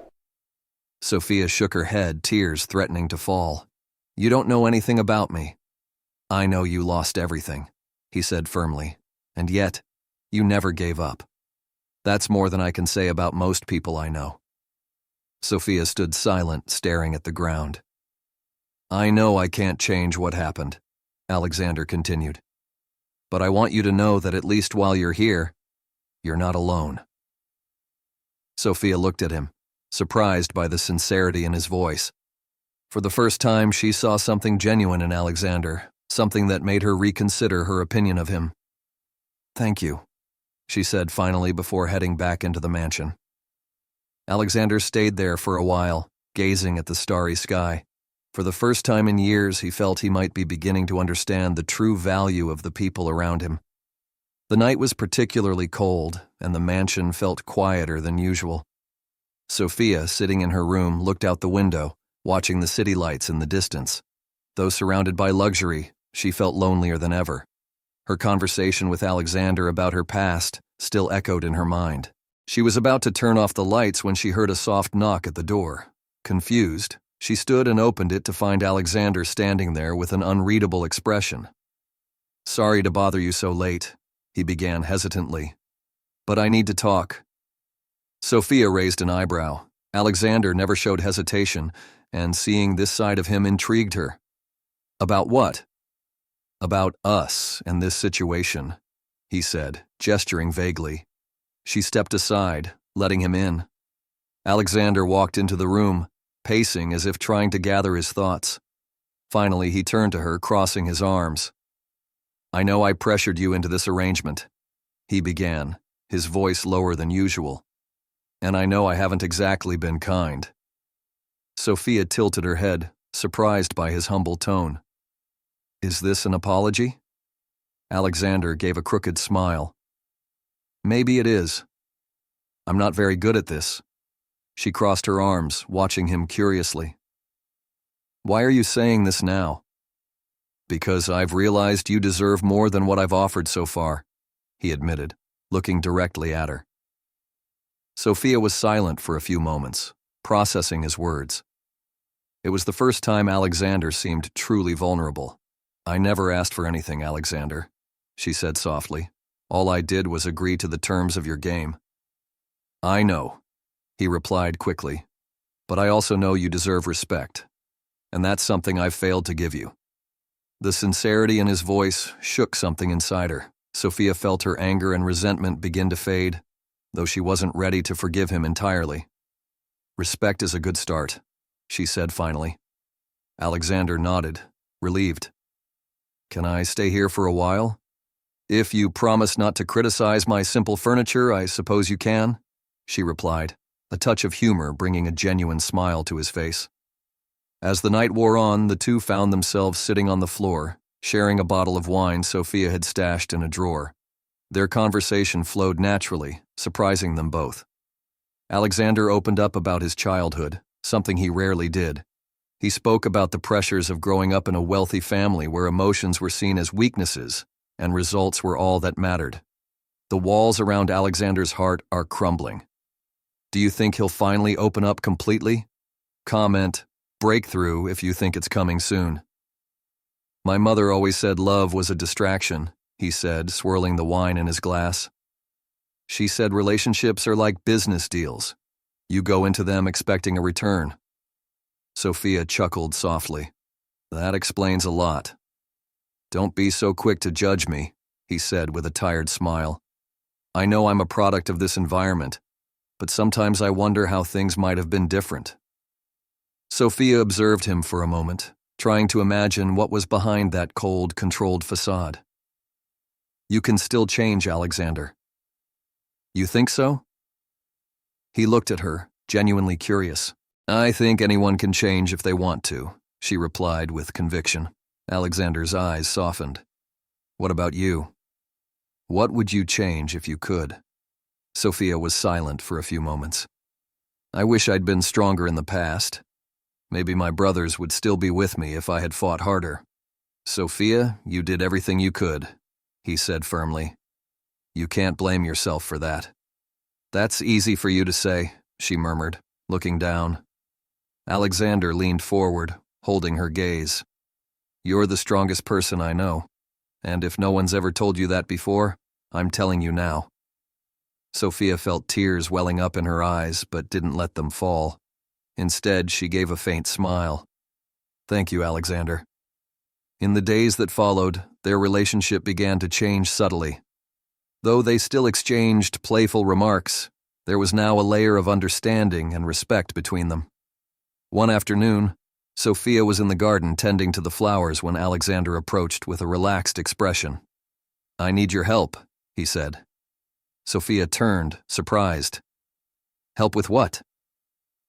Sophia shook her head, tears threatening to fall. "You don't know anything about me." "I know you lost everything," he said firmly. "And yet, you never gave up. That's more than I can say about most people I know." Sophia stood silent, staring at the ground. "I know I can't change what happened," Alexander continued. "But I want you to know that at least while you're here, you're not alone." Sophia looked at him, surprised by the sincerity in his voice. For the first time, she saw something genuine in Alexander, something that made her reconsider her opinion of him. "Thank you," she said finally before heading back into the mansion. Alexander stayed there for a while, gazing at the starry sky. For the first time in years, he felt he might be beginning to understand the true value of the people around him. The night was particularly cold, and the mansion felt quieter than usual. Sophia, sitting in her room, looked out the window, watching the city lights in the distance. Though surrounded by luxury, she felt lonelier than ever. Her conversation with Alexander about her past still echoed in her mind. She was about to turn off the lights when she heard a soft knock at the door. Confused, she stood and opened it to find Alexander standing there with an unreadable expression. "Sorry to bother you so late," he began hesitantly. "But I need to talk." Sophia raised an eyebrow. Alexander never showed hesitation, and seeing this side of him intrigued her. "About what?" "About us and this situation," he said, gesturing vaguely. She stepped aside, letting him in. Alexander walked into the room, pacing as if trying to gather his thoughts. Finally, he turned to her, crossing his arms. "I know I pressured you into this arrangement," he began, his voice lower than usual. "And I know I haven't exactly been kind." Sophia tilted her head, surprised by his humble tone. "Is this an apology?" Alexander gave a crooked smile. "Maybe it is. I'm not very good at this." She crossed her arms, watching him curiously. "Why are you saying this now?" "Because I've realized you deserve more than what I've offered so far," he admitted, looking directly at her. Sophia was silent for a few moments, processing his words. It was the first time Alexander seemed truly vulnerable. "I never asked for anything, Alexander," she said softly. "All I did was agree to the terms of your game." "I know," he replied quickly, "but I also know you deserve respect, and that's something I've failed to give you." The sincerity in his voice shook something inside her. Sophia felt her anger and resentment begin to fade, though she wasn't ready to forgive him entirely. "Respect is a good start," she said finally. Alexander nodded, relieved. "Can I stay here for a while? If you promise not to criticize my simple furniture, I suppose you can," she replied, a touch of humor bringing a genuine smile to his face. As the night wore on, the two found themselves sitting on the floor, sharing a bottle of wine Sophia had stashed in a drawer. Their conversation flowed naturally, surprising them both. Alexander opened up about his childhood, something he rarely did. He spoke about the pressures of growing up in a wealthy family where emotions were seen as weaknesses and results were all that mattered. The walls around Alexander's heart are crumbling. Do you think he'll finally open up completely? Comment, breakthrough if you think it's coming soon. My mother always said love was a distraction, he said, swirling the wine in his glass. She said relationships are like business deals. You go into them expecting a return. Sophia chuckled softly. That explains a lot. Don't be so quick to judge me, he said with a tired smile. I know I'm a product of this environment, but sometimes I wonder how things might have been different. Sophia observed him for a moment, trying to imagine what was behind that cold, controlled facade. You can still change, Alexander. You think so? He looked at her, genuinely curious. I think anyone can change if they want to, she replied with conviction. Alexander's eyes softened. What about you? What would you change if you could? Sophia was silent for a few moments. I wish I'd been stronger in the past. Maybe my brothers would still be with me if I had fought harder. Sophia, you did everything you could, he said firmly. You can't blame yourself for that. That's easy for you to say, she murmured, looking down. Alexander leaned forward, holding her gaze. You're the strongest person I know, and if no one's ever told you that before, I'm telling you now. Sophia felt tears welling up in her eyes, but didn't let them fall. Instead, she gave a faint smile. Thank you, Alexander. In the days that followed, their relationship began to change subtly. Though they still exchanged playful remarks, there was now a layer of understanding and respect between them. One afternoon, Sophia was in the garden tending to the flowers when Alexander approached with a relaxed expression. I need your help, he said. Sophia turned, surprised. Help with what?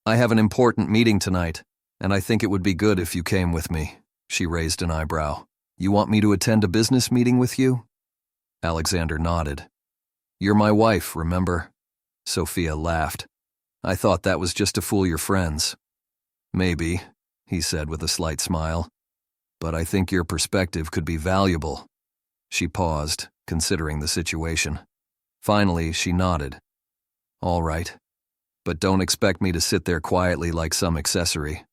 I have an important meeting tonight, and I think it would be good if you came with me, she raised an eyebrow. You want me to attend a business meeting with you? Alexander nodded. You're my wife, remember? Sophia laughed. I thought that was just to fool your friends. Maybe, he said with a slight smile. But I think your perspective could be valuable. She paused, considering the situation. Finally, she nodded. All right. But don't expect me to sit there quietly like some accessory.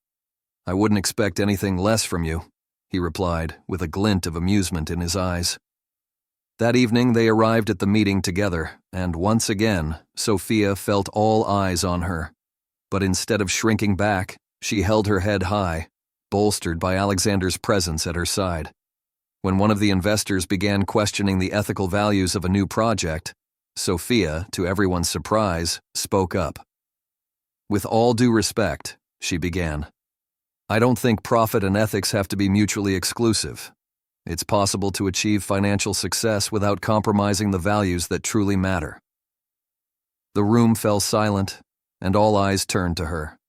I wouldn't expect anything less from you, he replied, with a glint of amusement in his eyes. That evening they arrived at the meeting together, and once again, Sophia felt all eyes on her. But instead of shrinking back, she held her head high, bolstered by Alexander's presence at her side. When one of the investors began questioning the ethical values of a new project, Sophia, to everyone's surprise, spoke up. With all due respect, she began, I don't think profit and ethics have to be mutually exclusive. It's possible to achieve financial success without compromising the values that truly matter. The room fell silent, and all eyes turned to her.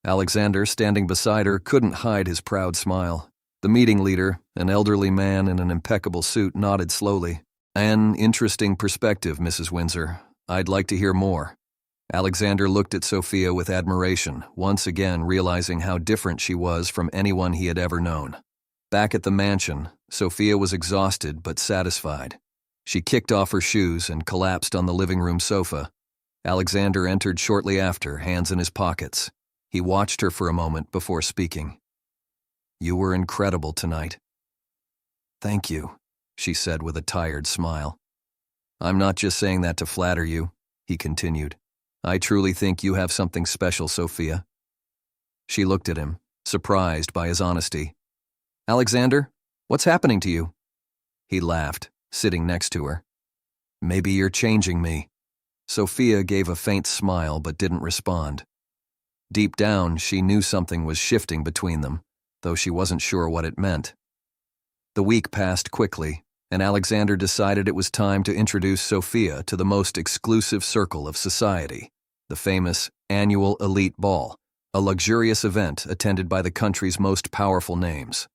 Alexander, standing beside her, couldn't hide his proud smile. The meeting leader, an elderly man in an impeccable suit, nodded slowly. An interesting perspective, Mrs. Windsor. I'd like to hear more. Alexander looked at Sophia with admiration, once again realizing how different she was from anyone he had ever known. Back at the mansion, Sophia was exhausted but satisfied. She kicked off her shoes and collapsed on the living room sofa. Alexander entered shortly after, hands in his pockets. He watched her for a moment before speaking. You were incredible tonight. Thank you, she said with a tired smile. I'm not just saying that to flatter you, he continued. I truly think you have something special, Sophia. She looked at him, surprised by his honesty. Alexander, what's happening to you? He laughed. sitting next to her. Maybe you're changing me. Sophia gave a faint smile but didn't respond. Deep down, she knew something was shifting between them, though she wasn't sure what it meant. The week passed quickly, and Alexander decided it was time to introduce Sophia to the most exclusive circle of society, the famous annual elite ball, a luxurious event attended by the country's most powerful names.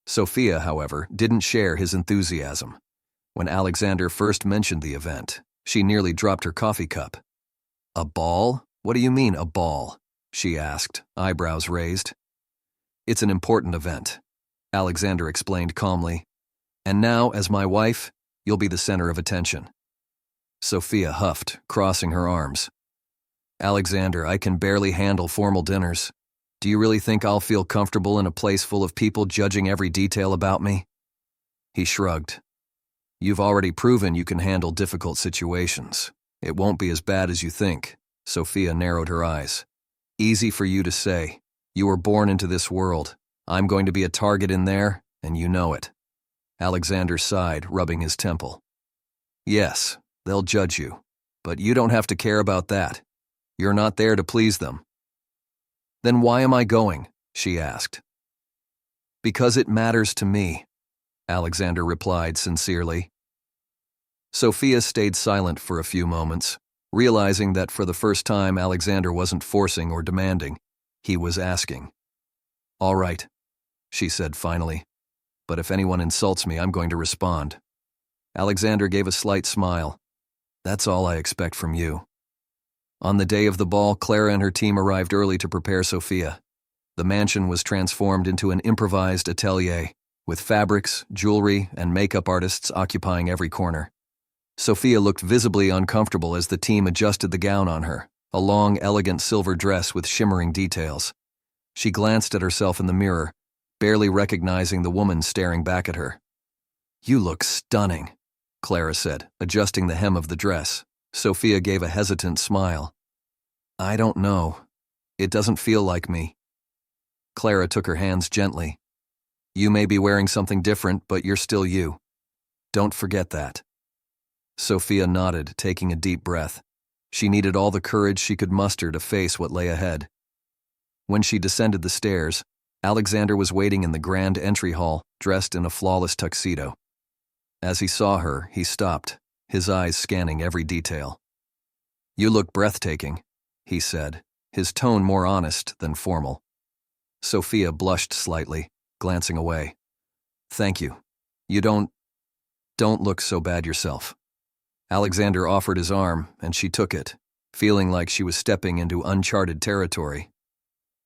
Sophia, however, didn't share his enthusiasm. When Alexander first mentioned the event, she nearly dropped her coffee cup. "A ball? What do you mean, a ball?" she asked, eyebrows raised. "It's an important event," Alexander explained calmly. "And now, as my wife, you'll be the center of attention." Sophia huffed, crossing her arms. "Alexander, I can barely handle formal dinners. Do you really think I'll feel comfortable in a place full of people judging every detail about me?" He shrugged. "You've already proven you can handle difficult situations. It won't be as bad as you think." Sophia narrowed her eyes. "Easy for you to say. You were born into this world. I'm going to be a target in there, and you know it." Alexander sighed, rubbing his temple. "Yes, they'll judge you, but you don't have to care about that. You're not there to please them." "Then why am I going?" she asked. "Because it matters to me," Alexander replied sincerely. Sophia stayed silent for a few moments, realizing that for the first time Alexander wasn't forcing or demanding. He was asking. "All right," she said finally, "but if anyone insults me, I'm going to respond." Alexander gave a slight smile. "That's all I expect from you." On the day of the ball, Clara and her team arrived early to prepare Sophia. The mansion was transformed into an improvised atelier, with fabrics, jewelry, and makeup artists occupying every corner. Sophia looked visibly uncomfortable as the team adjusted the gown on her, a long, elegant silver dress with shimmering details. She glanced at herself in the mirror, barely recognizing the woman staring back at her. "You look stunning," Clara said, adjusting the hem of the dress. Sophia gave a hesitant smile. "I don't know. It doesn't feel like me." Clara took her hands gently. "You may be wearing something different, but you're still you. Don't forget that." Sophia nodded, taking a deep breath. She needed all the courage she could muster to face what lay ahead. When she descended the stairs, Alexander was waiting in the grand entry hall, dressed in a flawless tuxedo. As he saw her, he stopped, his eyes scanning every detail. "You look breathtaking," he said, his tone more honest than formal. Sophia blushed slightly, glancing away. "Thank you. You don't look so bad yourself." Alexander offered his arm, and she took it, feeling like she was stepping into uncharted territory.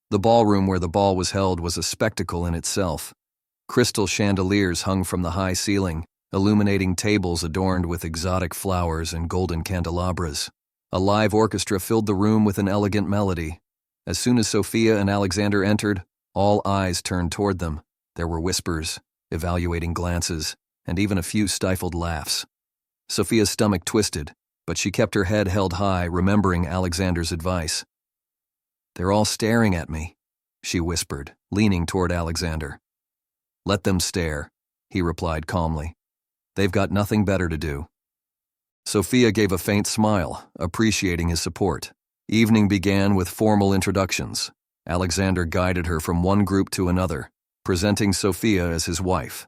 The ballroom where the ball was held was a spectacle in itself. Crystal chandeliers hung from the high ceiling, illuminating tables adorned with exotic flowers and golden candelabras. A live orchestra filled the room with an elegant melody. As soon as Sophia and Alexander entered, all eyes turned toward them. There were whispers, evaluating glances, and even a few stifled laughs. Sophia's stomach twisted, but she kept her head held high, remembering Alexander's advice. "They're all staring at me," she whispered, leaning toward Alexander. "Let them stare," he replied calmly. "They've got nothing better to do." Sophia gave a faint smile, appreciating his support. Evening began with formal introductions. Alexander guided her from one group to another, presenting Sophia as his wife.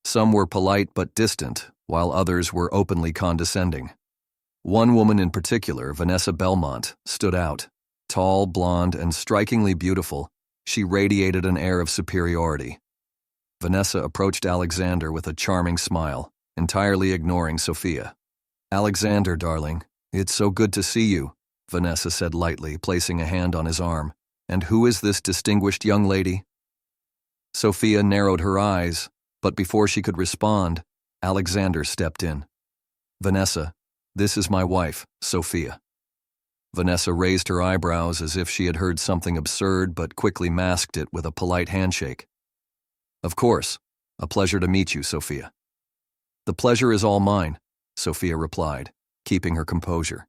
Some were polite but distant, while others were openly condescending. One woman in particular, Vanessa Belmont, stood out. Tall, blonde, and strikingly beautiful, she radiated an air of superiority. Vanessa approached Alexander with a charming smile, entirely ignoring Sophia. "Alexander, darling, it's so good to see you," Vanessa said lightly, placing a hand on his arm. "And who is this distinguished young lady?" Sophia narrowed her eyes, but before she could respond, Alexander stepped in. "Vanessa, this is my wife, Sophia." Vanessa raised her eyebrows as if she had heard something absurd, but quickly masked it with a polite handshake. "Of course. A pleasure to meet you, Sophia." "The pleasure is all mine," Sophia replied, keeping her composure.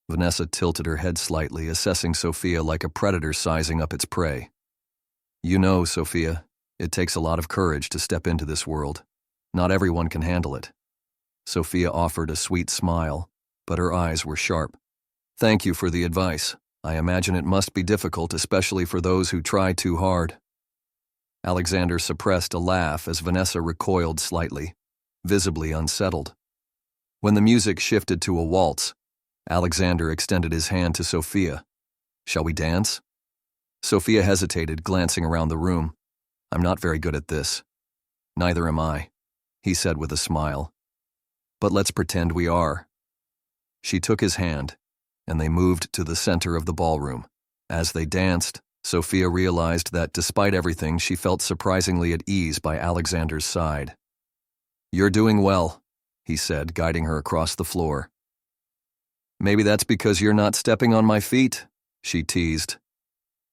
Vanessa tilted her head slightly, assessing Sophia like a predator sizing up its prey. "You know, Sophia, it takes a lot of courage to step into this world. Not everyone can handle it. Sophia offered a sweet smile, but her eyes were sharp. Thank you for the advice. I imagine it must be difficult, especially for those who try too hard. Alexander suppressed a laugh as Vanessa recoiled slightly, visibly unsettled. When the music shifted to a waltz, Alexander extended his hand to Sophia. Shall we dance? Sophia hesitated, glancing around the room. I'm not very good at this. Neither am I, he said with a smile. But let's pretend we are. She took his hand, and they moved to the center of the ballroom. As they danced, Sophia realized that despite everything, she felt surprisingly at ease by Alexander's side. You're doing well, he said, guiding her across the floor. Maybe that's because you're not stepping on my feet, she teased.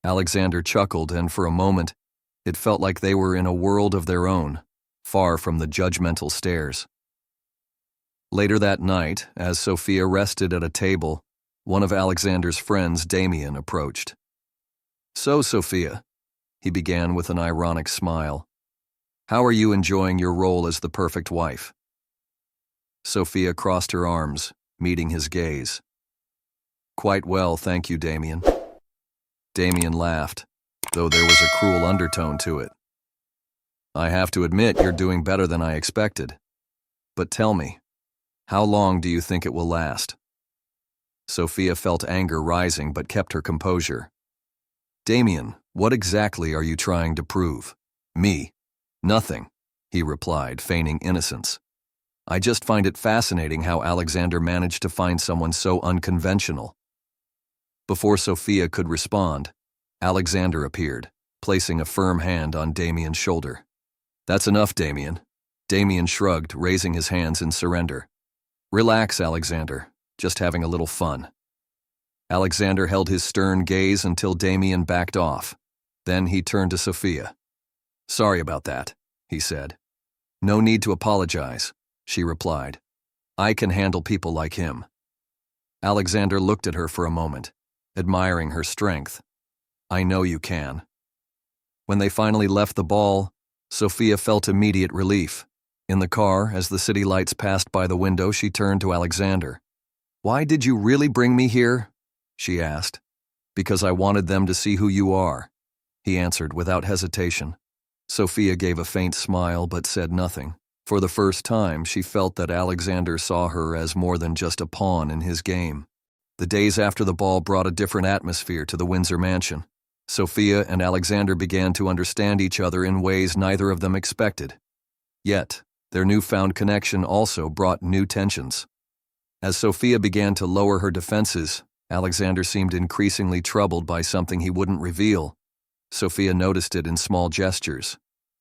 Alexander chuckled, and for a moment, it felt like they were in a world of their own, far from the judgmental stares. Later that night, as Sophia rested at a table, one of Alexander's friends, Damien, approached. So, Sophia, he began with an ironic smile, how are you enjoying your role as the perfect wife? Sophia crossed her arms, meeting his gaze. Quite well, thank you, Damien. Damien laughed, though there was a cruel undertone to it. I have to admit you're doing better than I expected. But tell me, how long do you think it will last? Sophia felt anger rising but kept her composure. Damien, what exactly are you trying to prove? Me? Nothing, he replied, feigning innocence. I just find it fascinating how Alexander managed to find someone so unconventional. Before Sophia could respond, Alexander appeared, placing a firm hand on Damien's shoulder. That's enough, Damien. Damien shrugged, raising his hands in surrender. Relax, Alexander. Just having a little fun. Alexander held his stern gaze until Damien backed off. Then he turned to Sophia. Sorry about that, he said. No need to apologize, she replied. I can handle people like him. Alexander looked at her for a moment, admiring her strength. I know you can. When they finally left the ball, Sophia felt immediate relief. In the car, as the city lights passed by the window, she turned to Alexander. Why did you really bring me here? She asked. Because I wanted them to see who you are, he answered without hesitation. Sophia gave a faint smile but said nothing. For the first time, she felt that Alexander saw her as more than just a pawn in his game. The days after the ball brought a different atmosphere to the Windsor mansion. Sophia and Alexander began to understand each other in ways neither of them expected. Yet, their newfound connection also brought new tensions. As Sophia began to lower her defenses, Alexander seemed increasingly troubled by something he wouldn't reveal. Sophia noticed it in small gestures.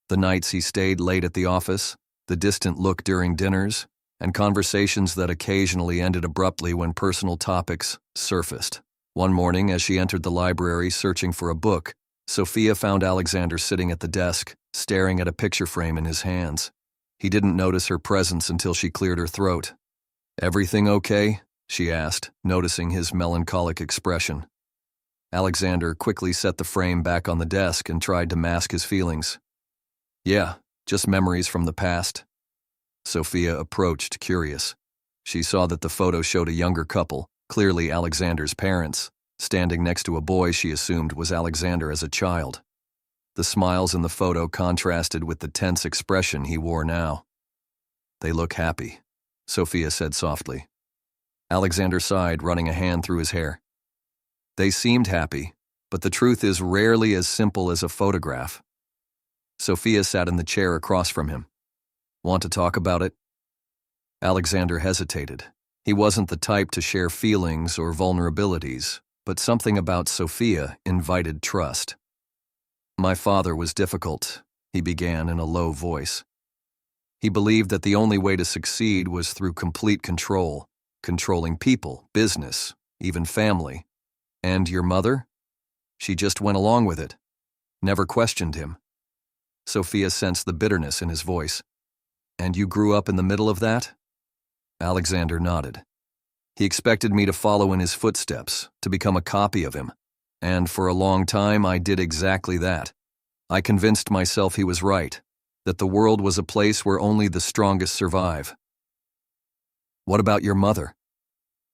The nights he stayed late at the office, the distant look during dinners, and conversations that occasionally ended abruptly when personal topics surfaced. One morning, as she entered the library searching for a book, Sophia found Alexander sitting at the desk, staring at a picture frame in his hands. He didn't notice her presence until she cleared her throat. Everything okay? She asked, noticing his melancholic expression. Alexander quickly set the frame back on the desk and tried to mask his feelings. Yeah, just memories from the past. Sophia approached, curious. She saw that the photo showed a younger couple, clearly Alexander's parents, standing next to a boy she assumed was Alexander as a child. The smiles in the photo contrasted with the tense expression he wore now. They look happy, Sophia said softly. Alexander sighed, running a hand through his hair. They seemed happy, but the truth is rarely as simple as a photograph. Sophia sat in the chair across from him. Want to talk about it? Alexander hesitated. He wasn't the type to share feelings or vulnerabilities, but something about Sophia invited trust. My father was difficult, he began in a low voice. He believed that the only way to succeed was through complete control, controlling people, business, even family. And your mother? She just went along with it, never questioned him. Sophia sensed the bitterness in his voice. And you grew up in the middle of that? Alexander nodded. He expected me to follow in his footsteps, to become a copy of him. And for a long time, I did exactly that. I convinced myself he was right, that the world was a place where only the strongest survive. What about your mother?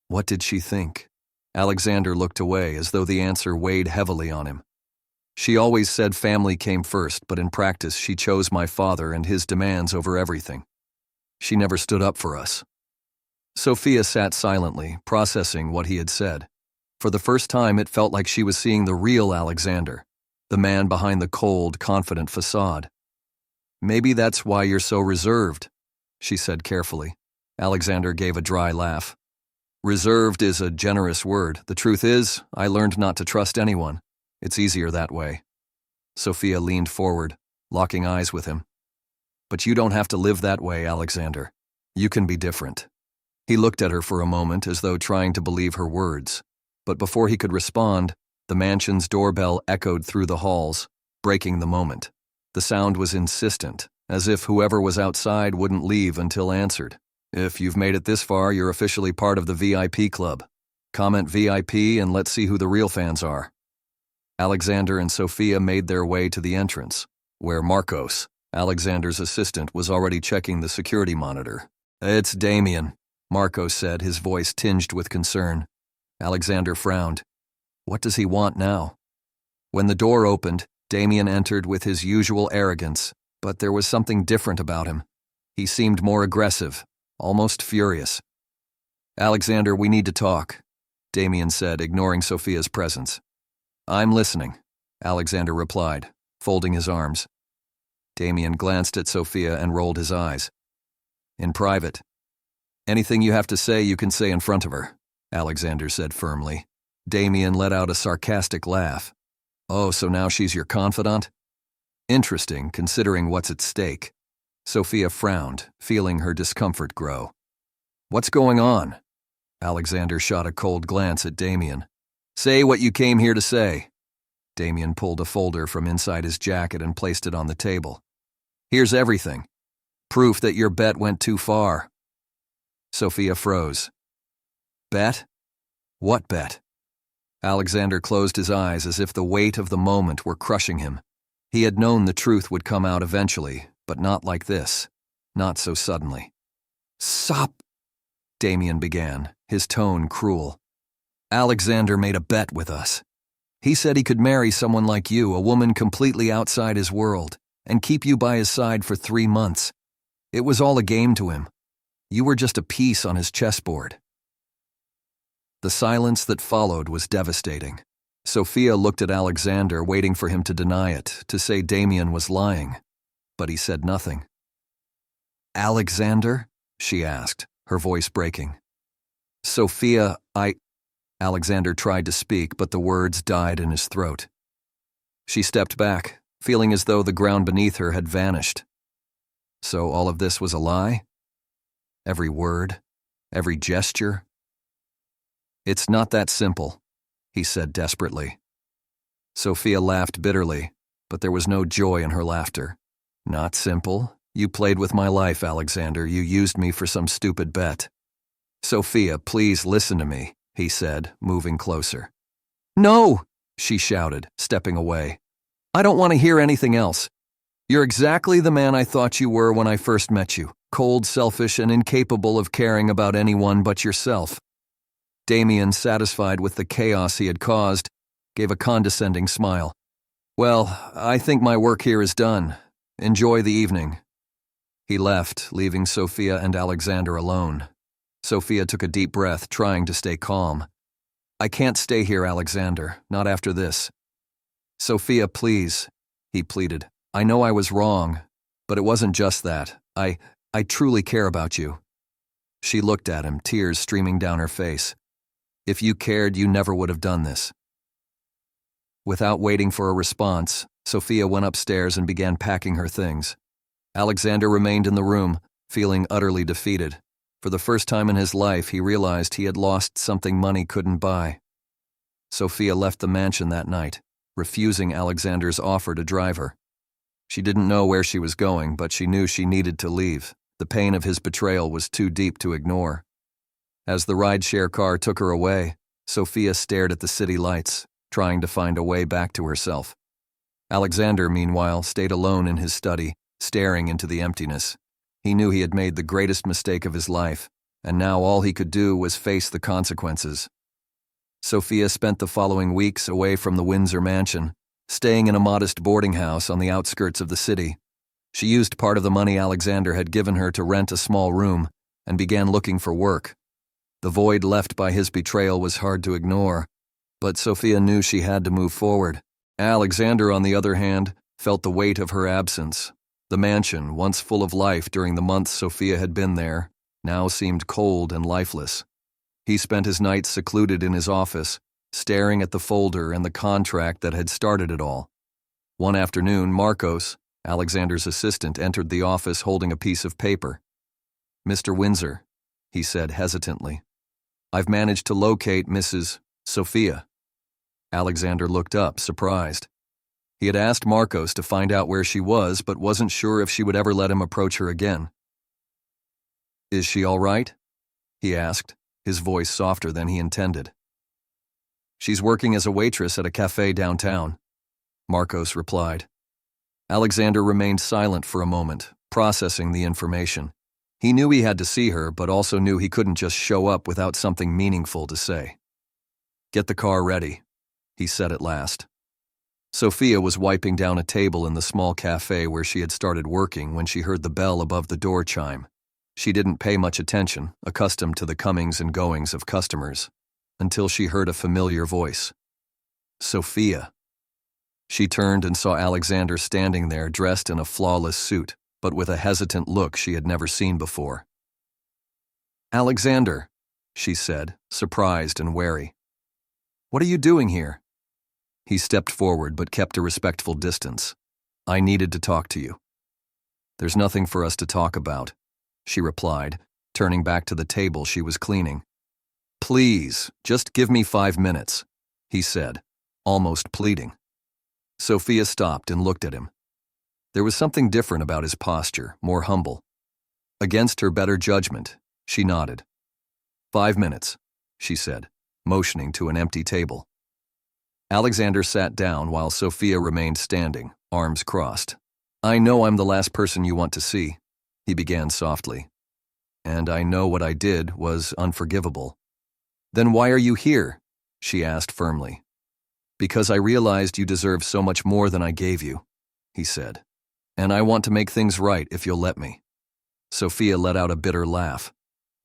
What did she think? Alexander looked away as though the answer weighed heavily on him. She always said family came first, but in practice she chose my father and his demands over everything. She never stood up for us. Sophia sat silently, processing what he had said. For the first time, it felt like she was seeing the real Alexander, the man behind the cold, confident facade. Maybe that's why you're so reserved, she said carefully. Alexander gave a dry laugh. Reserved is a generous word. The truth is, I learned not to trust anyone. It's easier that way. Sophia leaned forward, locking eyes with him. But you don't have to live that way, Alexander. You can be different. He looked at her for a moment as though trying to believe her words. But before he could respond, the mansion's doorbell echoed through the halls, breaking the moment. The sound was insistent, as if whoever was outside wouldn't leave until answered. If you've made it this far, you're officially part of the VIP club. Comment VIP and let's see who the real fans are. Alexander and Sophia made their way to the entrance, where Marcos, Alexander's assistant, was already checking the security monitor. It's Damien, Marcos said, his voice tinged with concern. Alexander frowned. What does he want now? When the door opened, Damien entered with his usual arrogance, but there was something different about him. He seemed more aggressive, almost furious. Alexander, we need to talk, Damien said, ignoring Sophia's presence. I'm listening, Alexander replied, folding his arms. Damien glanced at Sophia and rolled his eyes. In private. Anything you have to say, you can say in front of her, Alexander said firmly. Damien let out a sarcastic laugh. Oh, so now she's your confidant? Interesting, considering what's at stake. Sophia frowned, feeling her discomfort grow. What's going on? Alexander shot a cold glance at Damien. Say what you came here to say. Damien pulled a folder from inside his jacket and placed it on the table. Here's everything. Proof that your bet went too far. Sophia froze. Bet? What bet? Alexander closed his eyes as if the weight of the moment were crushing him. He had known the truth would come out eventually, but not like this. Not so suddenly. Stop, Damien began, his tone cruel. Alexander made a bet with us. He said he could marry someone like you, a woman completely outside his world, and keep you by his side for 3 months. It was all a game to him. You were just a piece on his chessboard. The silence that followed was devastating. Sophia looked at Alexander, waiting for him to deny it, to say Damien was lying. But he said nothing. Alexander? She asked, her voice breaking. Sophia, Alexander tried to speak, but the words died in his throat. She stepped back, feeling as though the ground beneath her had vanished. So all of this was a lie? Every word? Every gesture? It's not that simple, he said desperately. Sophia laughed bitterly, but there was no joy in her laughter. Not simple? You played with my life, Alexander. You used me for some stupid bet. Sophia, please listen to me, he said, moving closer. No, she shouted, stepping away. I don't want to hear anything else. You're exactly the man I thought you were when I first met you, cold, selfish, and incapable of caring about anyone but yourself. Damien, satisfied with the chaos he had caused, gave a condescending smile. Well, I think my work here is done. Enjoy the evening. He left, leaving Sophia and Alexander alone. Sophia took a deep breath, trying to stay calm. I can't stay here, Alexander, not after this. Sophia, please, he pleaded. I know I was wrong, but it wasn't just that. I truly care about you. She looked at him, tears streaming down her face. If you cared, you never would have done this. Without waiting for a response, Sophia went upstairs and began packing her things. Alexander remained in the room, feeling utterly defeated. For the first time in his life, he realized he had lost something money couldn't buy. Sophia left the mansion that night, refusing Alexander's offer to drive her. She didn't know where she was going, but she knew she needed to leave. The pain of his betrayal was too deep to ignore. As the rideshare car took her away, Sophia stared at the city lights, trying to find a way back to herself. Alexander, meanwhile, stayed alone in his study, staring into the emptiness. He knew he had made the greatest mistake of his life, and now all he could do was face the consequences. Sophia spent the following weeks away from the Windsor mansion, staying in a modest boarding house on the outskirts of the city. She used part of the money Alexander had given her to rent a small room and began looking for work. The void left by his betrayal was hard to ignore, but Sophia knew she had to move forward. Alexander, on the other hand, felt the weight of her absence. The mansion, once full of life during the months Sophia had been there, now seemed cold and lifeless. He spent his nights secluded in his office, staring at the folder and the contract that had started it all. One afternoon, Marcos, Alexander's assistant, entered the office holding a piece of paper. "Mr. Windsor," he said hesitantly, "I've managed to locate Mrs. Sophia." Alexander looked up, surprised. He had asked Marcos to find out where she was, but wasn't sure if she would ever let him approach her again. "Is she all right?" he asked, his voice softer than he intended. "She's working as a waitress at a cafe downtown," Marcos replied. Alexander remained silent for a moment, processing the information. He knew he had to see her, but also knew he couldn't just show up without something meaningful to say. "Get the car ready," he said at last. Sophia was wiping down a table in the small cafe where she had started working when she heard the bell above the door chime. She didn't pay much attention, accustomed to the comings and goings of customers, until she heard a familiar voice. "Sophia." She turned and saw Alexander standing there dressed in a flawless suit, but with a hesitant look she had never seen before. "Alexander," she said, surprised and wary. "What are you doing here?" He stepped forward but kept a respectful distance. "I needed to talk to you." "There's nothing for us to talk about," she replied, turning back to the table she was cleaning. "Please, just give me 5 minutes," he said, almost pleading. Sophia stopped and looked at him. There was something different about his posture, more humble. Against her better judgment, she nodded. 5 minutes, she said, motioning to an empty table. Alexander sat down while Sophia remained standing, arms crossed. "I know I'm the last person you want to see," he began softly. "And I know what I did was unforgivable." "Then why are you here?" she asked firmly. "Because I realized you deserve so much more than I gave you," he said. "And I want to make things right if you'll let me." Sophia let out a bitter laugh.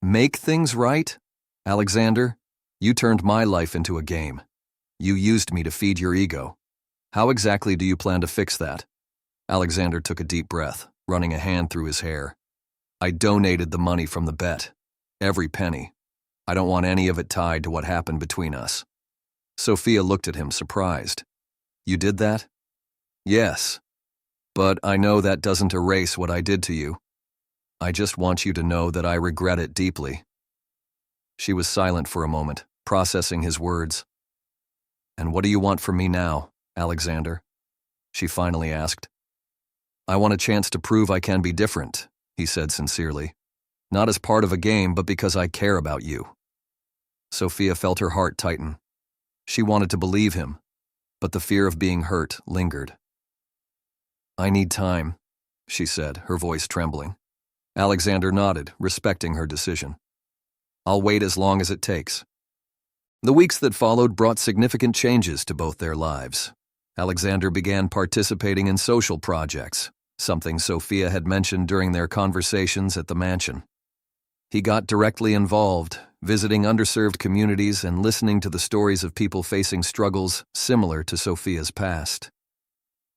"Make things right? Alexander, you turned my life into a game. You used me to feed your ego. How exactly do you plan to fix that?" Alexander took a deep breath, running a hand through his hair. "I donated the money from the bet. Every penny. I don't want any of it tied to what happened between us." Sophia looked at him, surprised. "You did that?" "Yes. But I know that doesn't erase what I did to you. I just want you to know that I regret it deeply." She was silent for a moment, processing his words. "And what do you want from me now, Alexander?" she finally asked. "I want a chance to prove I can be different," he said sincerely. "Not as part of a game, but because I care about you." Sophia felt her heart tighten. She wanted to believe him, but the fear of being hurt lingered. "I need time," she said, her voice trembling. Alexander nodded, respecting her decision. "I'll wait as long as it takes." The weeks that followed brought significant changes to both their lives. Alexander began participating in social projects, something Sophia had mentioned during their conversations at the mansion. He got directly involved, visiting underserved communities and listening to the stories of people facing struggles similar to Sophia's past.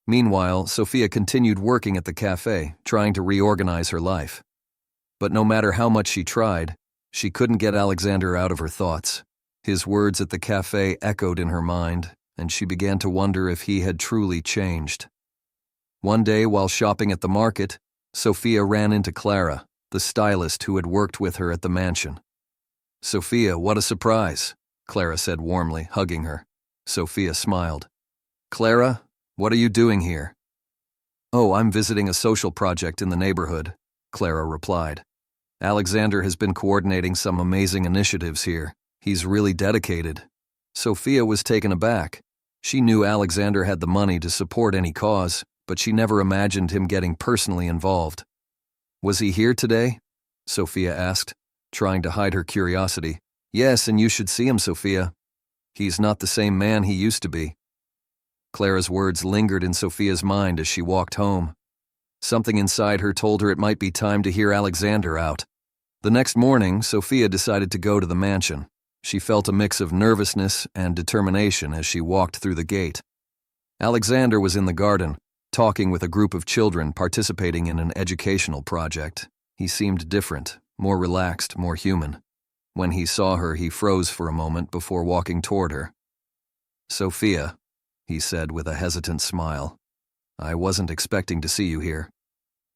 Meanwhile, Sophia continued working at the cafe, trying to reorganize her life. But no matter how much she tried, she couldn't get Alexander out of her thoughts. His words at the cafe echoed in her mind, and she began to wonder if he had truly changed. One day, while shopping at the market, Sophia ran into Clara, the stylist who had worked with her at the mansion. "Sophia, what a surprise," Clara said warmly, hugging her. Sophia smiled. "Clara, what are you doing here?" "Oh, I'm visiting a social project in the neighborhood," Clara replied. "Alexander has been coordinating some amazing initiatives here. He's really dedicated." Sophia was taken aback. She knew Alexander had the money to support any cause, but she never imagined him getting personally involved. "Was he here today?" Sophia asked. trying to hide her curiosity. Yes, and you should see him, Sophia. He's not the same man he used to be. Clara's words lingered in Sophia's mind as she walked home. Something inside her told her it might be time to hear Alexander out. The next morning, Sophia decided to go to the mansion. She felt a mix of nervousness and determination as she walked through the gate. Alexander was in the garden, talking with a group of children participating in an educational project. He seemed different, more relaxed, more human. When he saw her, he froze for a moment before walking toward her. "Sophia," he said with a hesitant smile, "I wasn't expecting to see you here."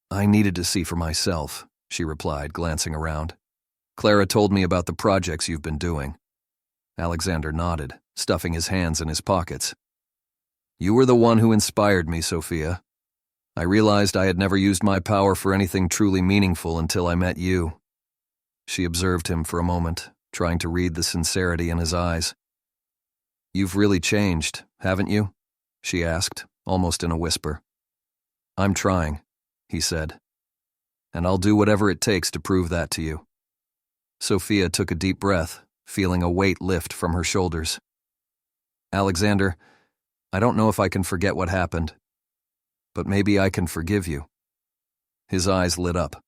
"I needed to see for myself," she replied, glancing around. "Clara told me about the projects you've been doing." Alexander nodded, stuffing his hands in his pockets. "You were the one who inspired me, Sophia. I realized I had never used my power for anything truly meaningful until I met you." She observed him for a moment, trying to read the sincerity in his eyes. "You've really changed, haven't you?" she asked, almost in a whisper. "I'm trying," he said. "And I'll do whatever it takes to prove that to you." Sophia took a deep breath, feeling a weight lift from her shoulders. "Alexander, I don't know if I can forget what happened, but maybe I can forgive you." His eyes lit up.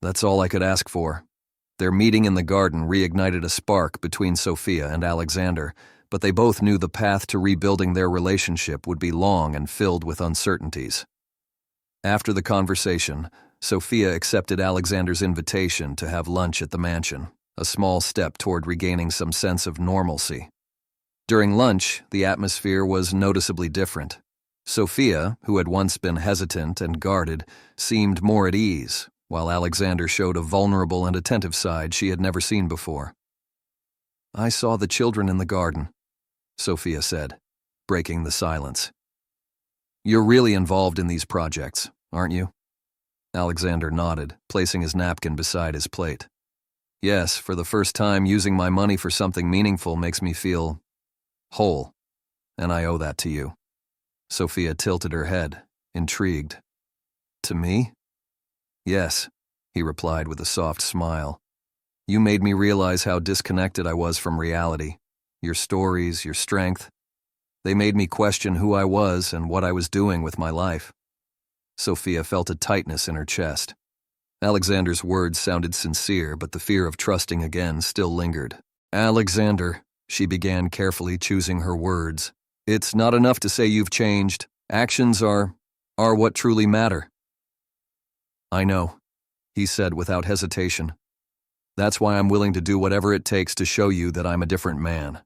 That's all I could ask for. Their meeting in the garden reignited a spark between Sophia and Alexander, but they both knew the path to rebuilding their relationship would be long and filled with uncertainties. After the conversation, Sophia accepted Alexander's invitation to have lunch at the mansion, a small step toward regaining some sense of normalcy. During lunch, the atmosphere was noticeably different. Sophia, who had once been hesitant and guarded, seemed more at ease, while Alexander showed a vulnerable and attentive side she had never seen before. "I saw the children in the garden," Sophia said, breaking the silence. "You're really involved in these projects, aren't you?" Alexander nodded, placing his napkin beside his plate. "Yes, for the first time, using my money for something meaningful makes me feel whole, and I owe that to you." Sophia tilted her head, intrigued. "To me?" "Yes," he replied with a soft smile. "You made me realize how disconnected I was from reality. Your stories, your strength, they made me question who I was and what I was doing with my life." Sophia felt a tightness in her chest. Alexander's words sounded sincere, but the fear of trusting again still lingered. "Alexander," she began, carefully choosing her words, "it's not enough to say you've changed. Actions are what truly matter." "I know," he said without hesitation. "That's why I'm willing to do whatever it takes to show you that I'm a different man."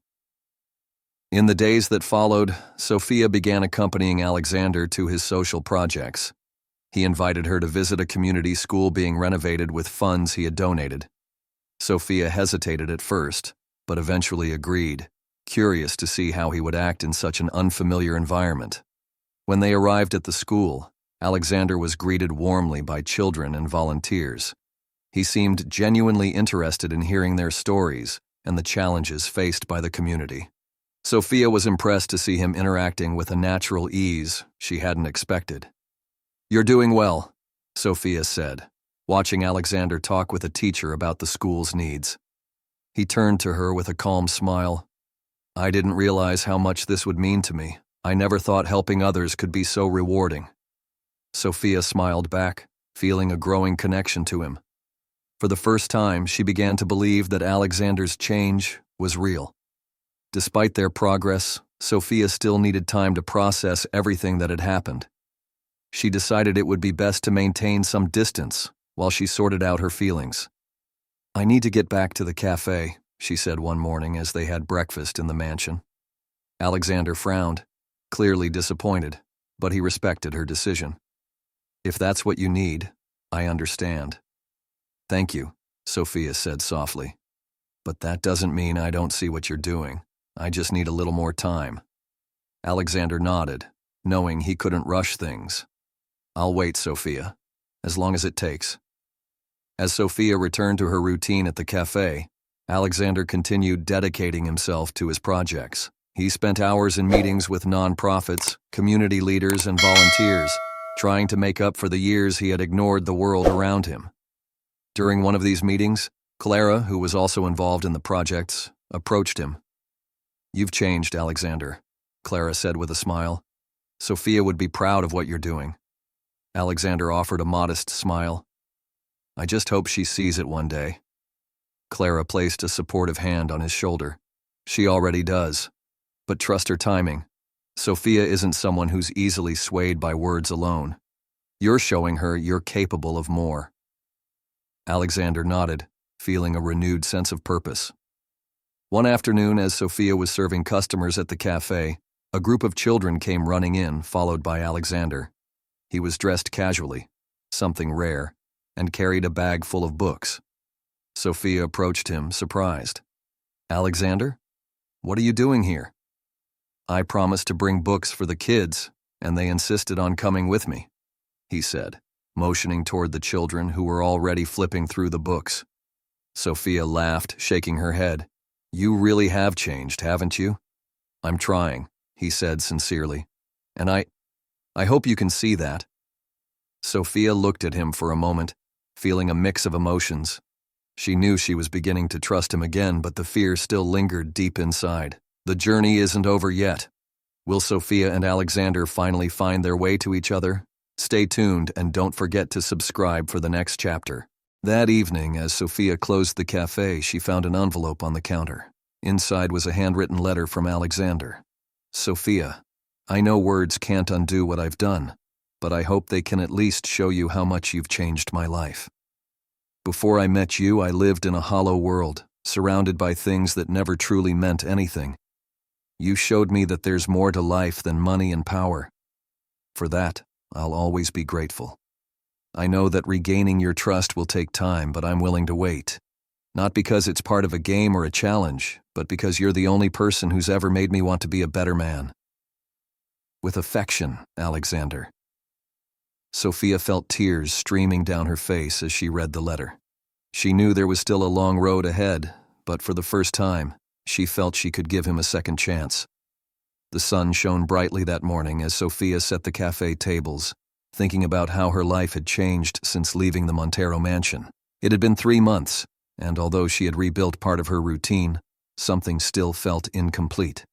In the days that followed, Sophia began accompanying Alexander to his social projects. He invited her to visit a community school being renovated with funds he had donated. Sophia hesitated at first, but eventually agreed, curious to see how he would act in such an unfamiliar environment. When they arrived at the school, Alexander was greeted warmly by children and volunteers. He seemed genuinely interested in hearing their stories and the challenges faced by the community. Sophia was impressed to see him interacting with a natural ease she hadn't expected. "You're doing well," Sophia said, watching Alexander talk with a teacher about the school's needs. He turned to her with a calm smile. "I didn't realize how much this would mean to me. I never thought helping others could be so rewarding." Sophia smiled back, feeling a growing connection to him. For the first time, she began to believe that Alexander's change was real. Despite their progress, Sophia still needed time to process everything that had happened. She decided it would be best to maintain some distance while she sorted out her feelings. "I need to get back to the cafe," she said one morning as they had breakfast in the mansion. Alexander frowned, clearly disappointed, but he respected her decision. "If that's what you need, I understand." "Thank you," Sophia said softly. "But that doesn't mean I don't see what you're doing. I just need a little more time." Alexander nodded, knowing he couldn't rush things. "I'll wait, Sophia, as long as it takes." As Sophia returned to her routine at the cafe, Alexander continued dedicating himself to his projects. He spent hours in meetings with nonprofits, community leaders, and volunteers, trying to make up for the years he had ignored the world around him. During one of these meetings, Clara, who was also involved in the projects, approached him. "You've changed, Alexander," Clara said with a smile. "Sophia would be proud of what you're doing." Alexander offered a modest smile. "I just hope she sees it one day." Clara placed a supportive hand on his shoulder. "She already does. But trust her timing. Sophia isn't someone who's easily swayed by words alone. You're showing her you're capable of more." Alexander nodded, feeling a renewed sense of purpose. One afternoon, as Sophia was serving customers at the cafe, a group of children came running in, followed by Alexander. He was dressed casually, something rare, and carried a bag full of books. Sophia approached him, surprised. "Alexander? What are you doing here?" "I promised to bring books for the kids, and they insisted on coming with me," he said, motioning toward the children who were already flipping through the books. Sophia laughed, shaking her head. "You really have changed, haven't you?" "I'm trying," he said sincerely. "And I hope you can see that." Sophia looked at him for a moment, feeling a mix of emotions. She knew she was beginning to trust him again, but the fear still lingered deep inside. The journey isn't over yet. Will Sophia and Alexander finally find their way to each other? Stay tuned and don't forget to subscribe for the next chapter. That evening, as Sophia closed the cafe, she found an envelope on the counter. Inside was a handwritten letter from Alexander. "Sophia, I know words can't undo what I've done, but I hope they can at least show you how much you've changed my life. Before I met you, I lived in a hollow world, surrounded by things that never truly meant anything. You showed me that there's more to life than money and power. For that, I'll always be grateful. I know that regaining your trust will take time, but I'm willing to wait. Not because it's part of a game or a challenge, but because you're the only person who's ever made me want to be a better man. With affection, Alexander." Sophia felt tears streaming down her face as she read the letter. She knew there was still a long road ahead, but for the first time, she felt she could give him a second chance. The sun shone brightly that morning as Sophia set the cafe tables, thinking about how her life had changed since leaving the Montero mansion. It had been 3 months, and although she had rebuilt part of her routine, something still felt incomplete.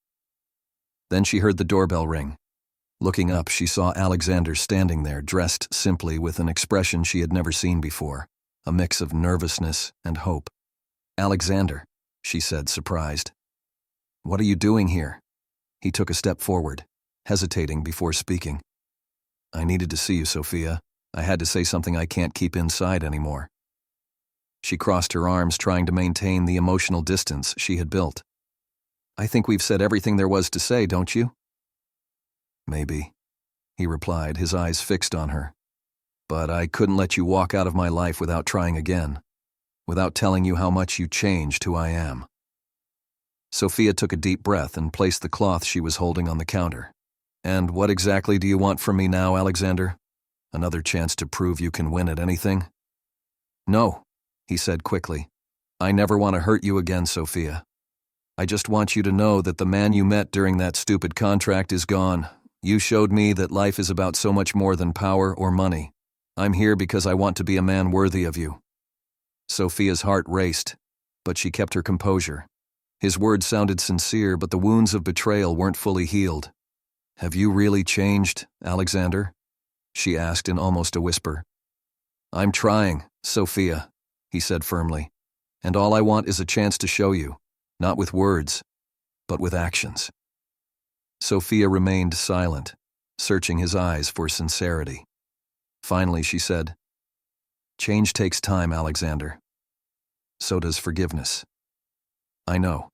Then she heard the doorbell ring. Looking up, she saw Alexander standing there, dressed simply with an expression she had never seen before, a mix of nervousness and hope. "Alexander," she said, surprised. "What are you doing here?" He took a step forward, hesitating before speaking. "I needed to see you, Sophia. I had to say something I can't keep inside anymore." She crossed her arms, trying to maintain the emotional distance she had built. "I think we've said everything there was to say, don't you?" "Maybe," he replied, his eyes fixed on her. "But I couldn't let you walk out of my life without trying again, without telling you how much you changed who I am." Sophia took a deep breath and placed the cloth she was holding on the counter. "And what exactly do you want from me now, Alexander? Another chance to prove you can win at anything?" "No," he said quickly. "I never want to hurt you again, Sophia. I just want you to know that the man you met during that stupid contract is gone. You showed me that life is about so much more than power or money. I'm here because I want to be a man worthy of you." Sophia's heart raced, but she kept her composure. His words sounded sincere, but the wounds of betrayal weren't fully healed. "Have you really changed, Alexander?" she asked in almost a whisper. "I'm trying, Sophia," he said firmly. "And all I want is a chance to show you, not with words, but with actions." Sophia remained silent, searching his eyes for sincerity. Finally, she said, "Change takes time, Alexander. So does forgiveness." "I know,"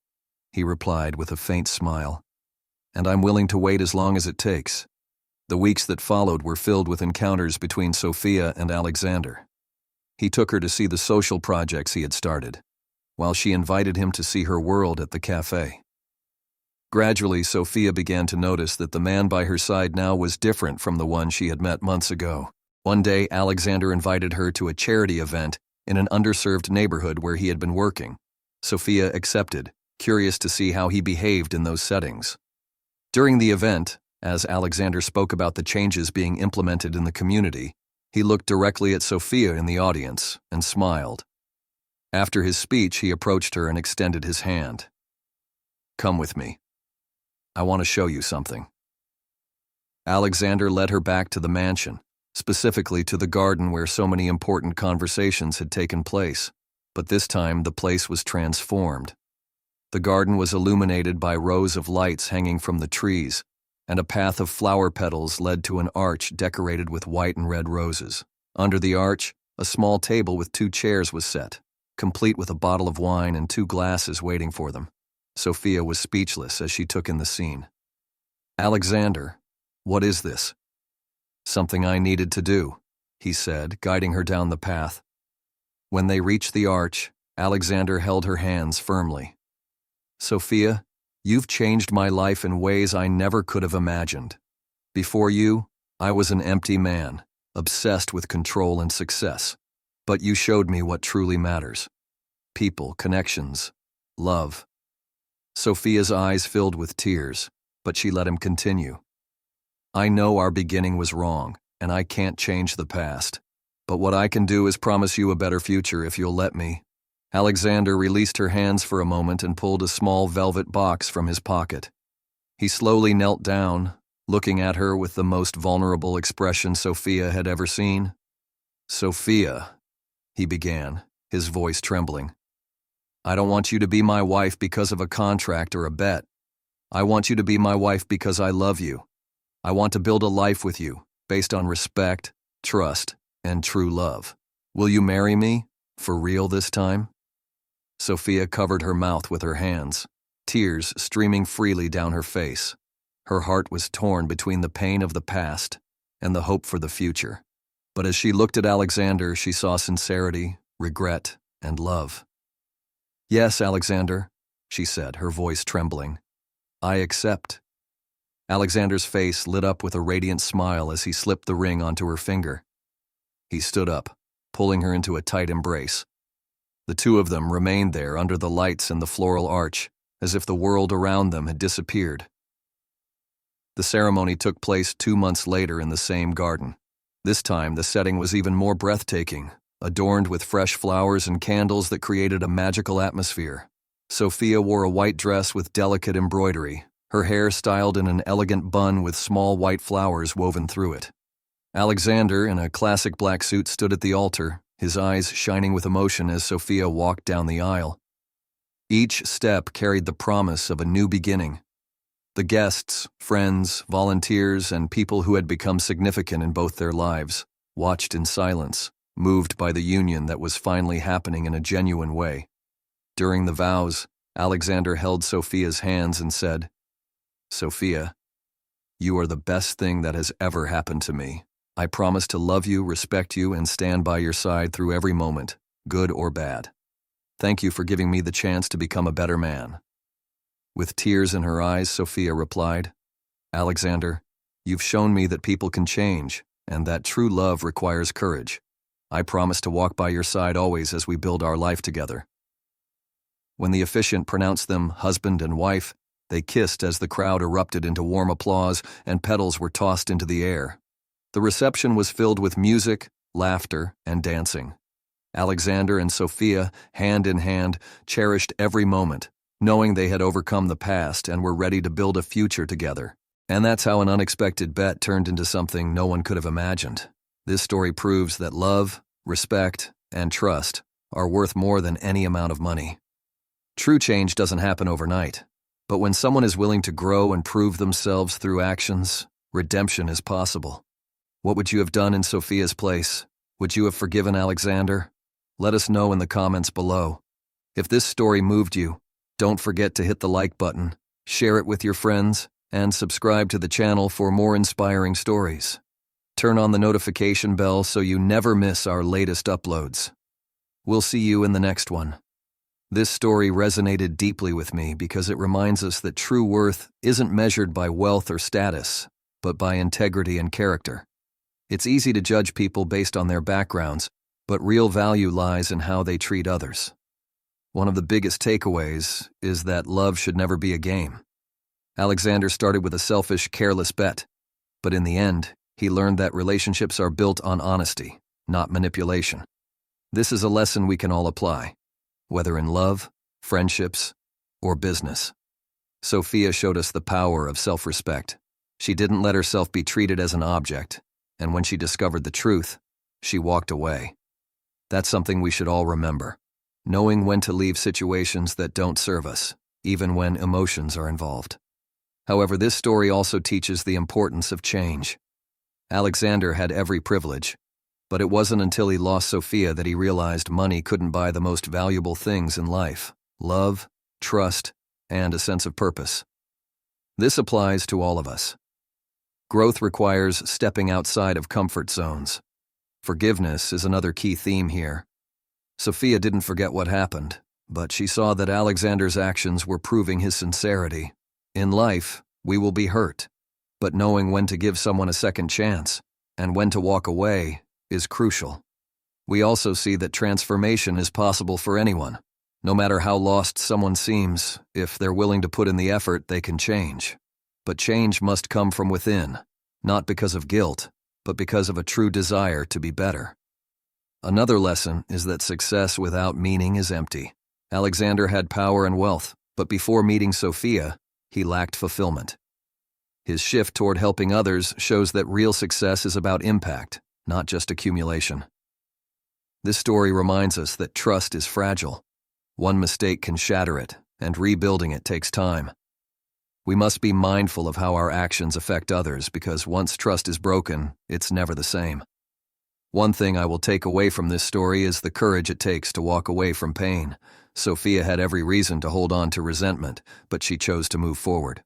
he replied with a faint smile. "And I'm willing to wait as long as it takes." The weeks that followed were filled with encounters between Sophia and Alexander. He took her to see the social projects he had started, while she invited him to see her world at the cafe. Gradually, Sophia began to notice that the man by her side now was different from the one she had met months ago. One day, Alexander invited her to a charity event in an underserved neighborhood where he had been working. Sophia accepted, curious to see how he behaved in those settings. During the event, as Alexander spoke about the changes being implemented in the community, he looked directly at Sophia in the audience and smiled. After his speech, he approached her and extended his hand. "Come with me. I want to show you something." Alexander led her back to the mansion, specifically to the garden where so many important conversations had taken place. But this time, the place was transformed. The garden was illuminated by rows of lights hanging from the trees, and a path of flower petals led to an arch decorated with white and red roses. Under the arch, a small table with 2 chairs was set, complete with a bottle of wine and 2 glasses waiting for them. Sophia was speechless as she took in the scene. "Alexander, what is this?" "Something I needed to do," he said, guiding her down the path. When they reached the arch, Alexander held her hands firmly. "Sophia, you've changed my life in ways I never could have imagined. Before you, I was an empty man, obsessed with control and success. But you showed me what truly matters. People, connections, love." Sophia's eyes filled with tears, but she let him continue. "I know our beginning was wrong, and I can't change the past. But what I can do is promise you a better future if you'll let me." Alexander released her hands for a moment and pulled a small velvet box from his pocket. He slowly knelt down, looking at her with the most vulnerable expression Sophia had ever seen. "Sophia," he began, his voice trembling. "I don't want you to be my wife because of a contract or a bet. I want you to be my wife because I love you. I want to build a life with you, based on respect, trust, and true love. Will you marry me, for real this time?" Sophia covered her mouth with her hands, tears streaming freely down her face. Her heart was torn between the pain of the past and the hope for the future. But as she looked at Alexander, she saw sincerity, regret, and love. "Yes, Alexander," she said, her voice trembling. "I accept." Alexander's face lit up with a radiant smile as he slipped the ring onto her finger. He stood up, pulling her into a tight embrace. The 2 of them remained there under the lights and the floral arch, as if the world around them had disappeared. The ceremony took place 2 months later in the same garden. This time, the setting was even more breathtaking, adorned with fresh flowers and candles that created a magical atmosphere. Sophia wore a white dress with delicate embroidery, her hair styled in an elegant bun with small white flowers woven through it. Alexander, in a classic black suit, stood at the altar, his eyes shining with emotion as Sophia walked down the aisle. Each step carried the promise of a new beginning. The guests, friends, volunteers, and people who had become significant in both their lives watched in silence, moved by the union that was finally happening in a genuine way. During the vows, Alexander held Sophia's hands and said, "Sophia, you are the best thing that has ever happened to me. I promise to love you, respect you, and stand by your side through every moment, good or bad. Thank you for giving me the chance to become a better man." With tears in her eyes, Sophia replied, "Alexander, you've shown me that people can change, and that true love requires courage. I promise to walk by your side always as we build our life together." When the officiant pronounced them husband and wife, they kissed as the crowd erupted into warm applause and petals were tossed into the air. The reception was filled with music, laughter, and dancing. Alexander and Sophia, hand in hand, cherished every moment, knowing they had overcome the past and were ready to build a future together. And that's how an unexpected bet turned into something no one could have imagined. This story proves that love, respect, and trust are worth more than any amount of money. True change doesn't happen overnight, but when someone is willing to grow and prove themselves through actions, redemption is possible. What would you have done in Sophia's place? Would you have forgiven Alexander? Let us know in the comments below. If this story moved you, don't forget to hit the like button, share it with your friends, and subscribe to the channel for more inspiring stories. Turn on the notification bell so you never miss our latest uploads. We'll see you in the next one. This story resonated deeply with me because it reminds us that true worth isn't measured by wealth or status, but by integrity and character. It's easy to judge people based on their backgrounds, but real value lies in how they treat others. One of the biggest takeaways is that love should never be a game. Alexander started with a selfish, careless bet, but in the end, he learned that relationships are built on honesty, not manipulation. This is a lesson we can all apply. whether in love, friendships, or business. Sophia showed us the power of self-respect. She didn't let herself be treated as an object, and when she discovered the truth, she walked away. That's something we should all remember, knowing when to leave situations that don't serve us, even when emotions are involved. However, this story also teaches the importance of change. Alexander had every privilege, but it wasn't until he lost Sophia that he realized money couldn't buy the most valuable things in life: love, trust, and a sense of purpose. This applies to all of us. Growth requires stepping outside of comfort zones. Forgiveness is another key theme here. Sophia didn't forget what happened, but she saw that Alexander's actions were proving his sincerity. In life, we will be hurt, but knowing when to give someone a second chance and when to walk away is crucial. We also see that transformation is possible for anyone. No matter how lost someone seems, if they're willing to put in the effort, they can change. But change must come from within, not because of guilt, but because of a true desire to be better. Another lesson is that success without meaning is empty. Alexander had power and wealth, but before meeting Sophia, he lacked fulfillment. His shift toward helping others shows that real success is about impact, not just accumulation. This story reminds us that trust is fragile. One mistake can shatter it, and rebuilding it takes time. We must be mindful of how our actions affect others, because once trust is broken, it's never the same. One thing I will take away from this story is the courage it takes to walk away from pain. Sophia had every reason to hold on to resentment, but she chose to move forward.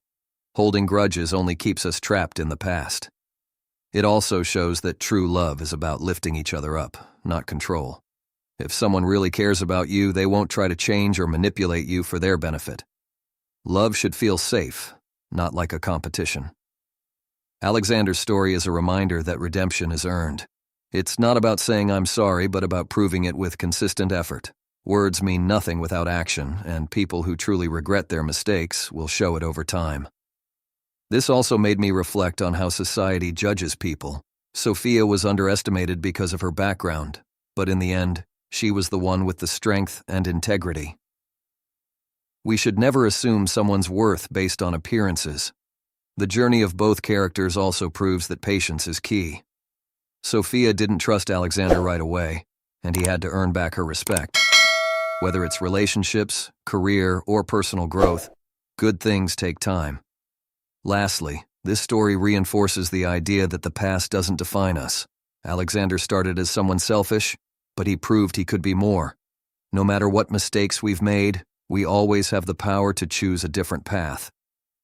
Holding grudges only keeps us trapped in the past. It also shows that true love is about lifting each other up, not control. If someone really cares about you, they won't try to change or manipulate you for their benefit. Love should feel safe, not like a competition. Alexander's story is a reminder that redemption is earned. It's not about saying I'm sorry, but about proving it with consistent effort. Words mean nothing without action, and people who truly regret their mistakes will show it over time. This also made me reflect on how society judges people. Sophia was underestimated because of her background, but in the end, she was the one with the strength and integrity. We should never assume someone's worth based on appearances. The journey of both characters also proves that patience is key. Sophia didn't trust Alexander right away, and he had to earn back her respect. Whether it's relationships, career, or personal growth, good things take time. Lastly, this story reinforces the idea that the past doesn't define us. Alexander started as someone selfish, but he proved he could be more. No matter what mistakes we've made, we always have the power to choose a different path.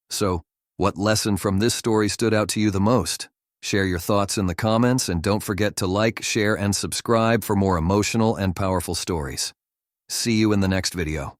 So, what lesson from this story stood out to you the most? Share your thoughts in the comments, and don't forget to like, share, and subscribe for more emotional and powerful stories. See you in the next video.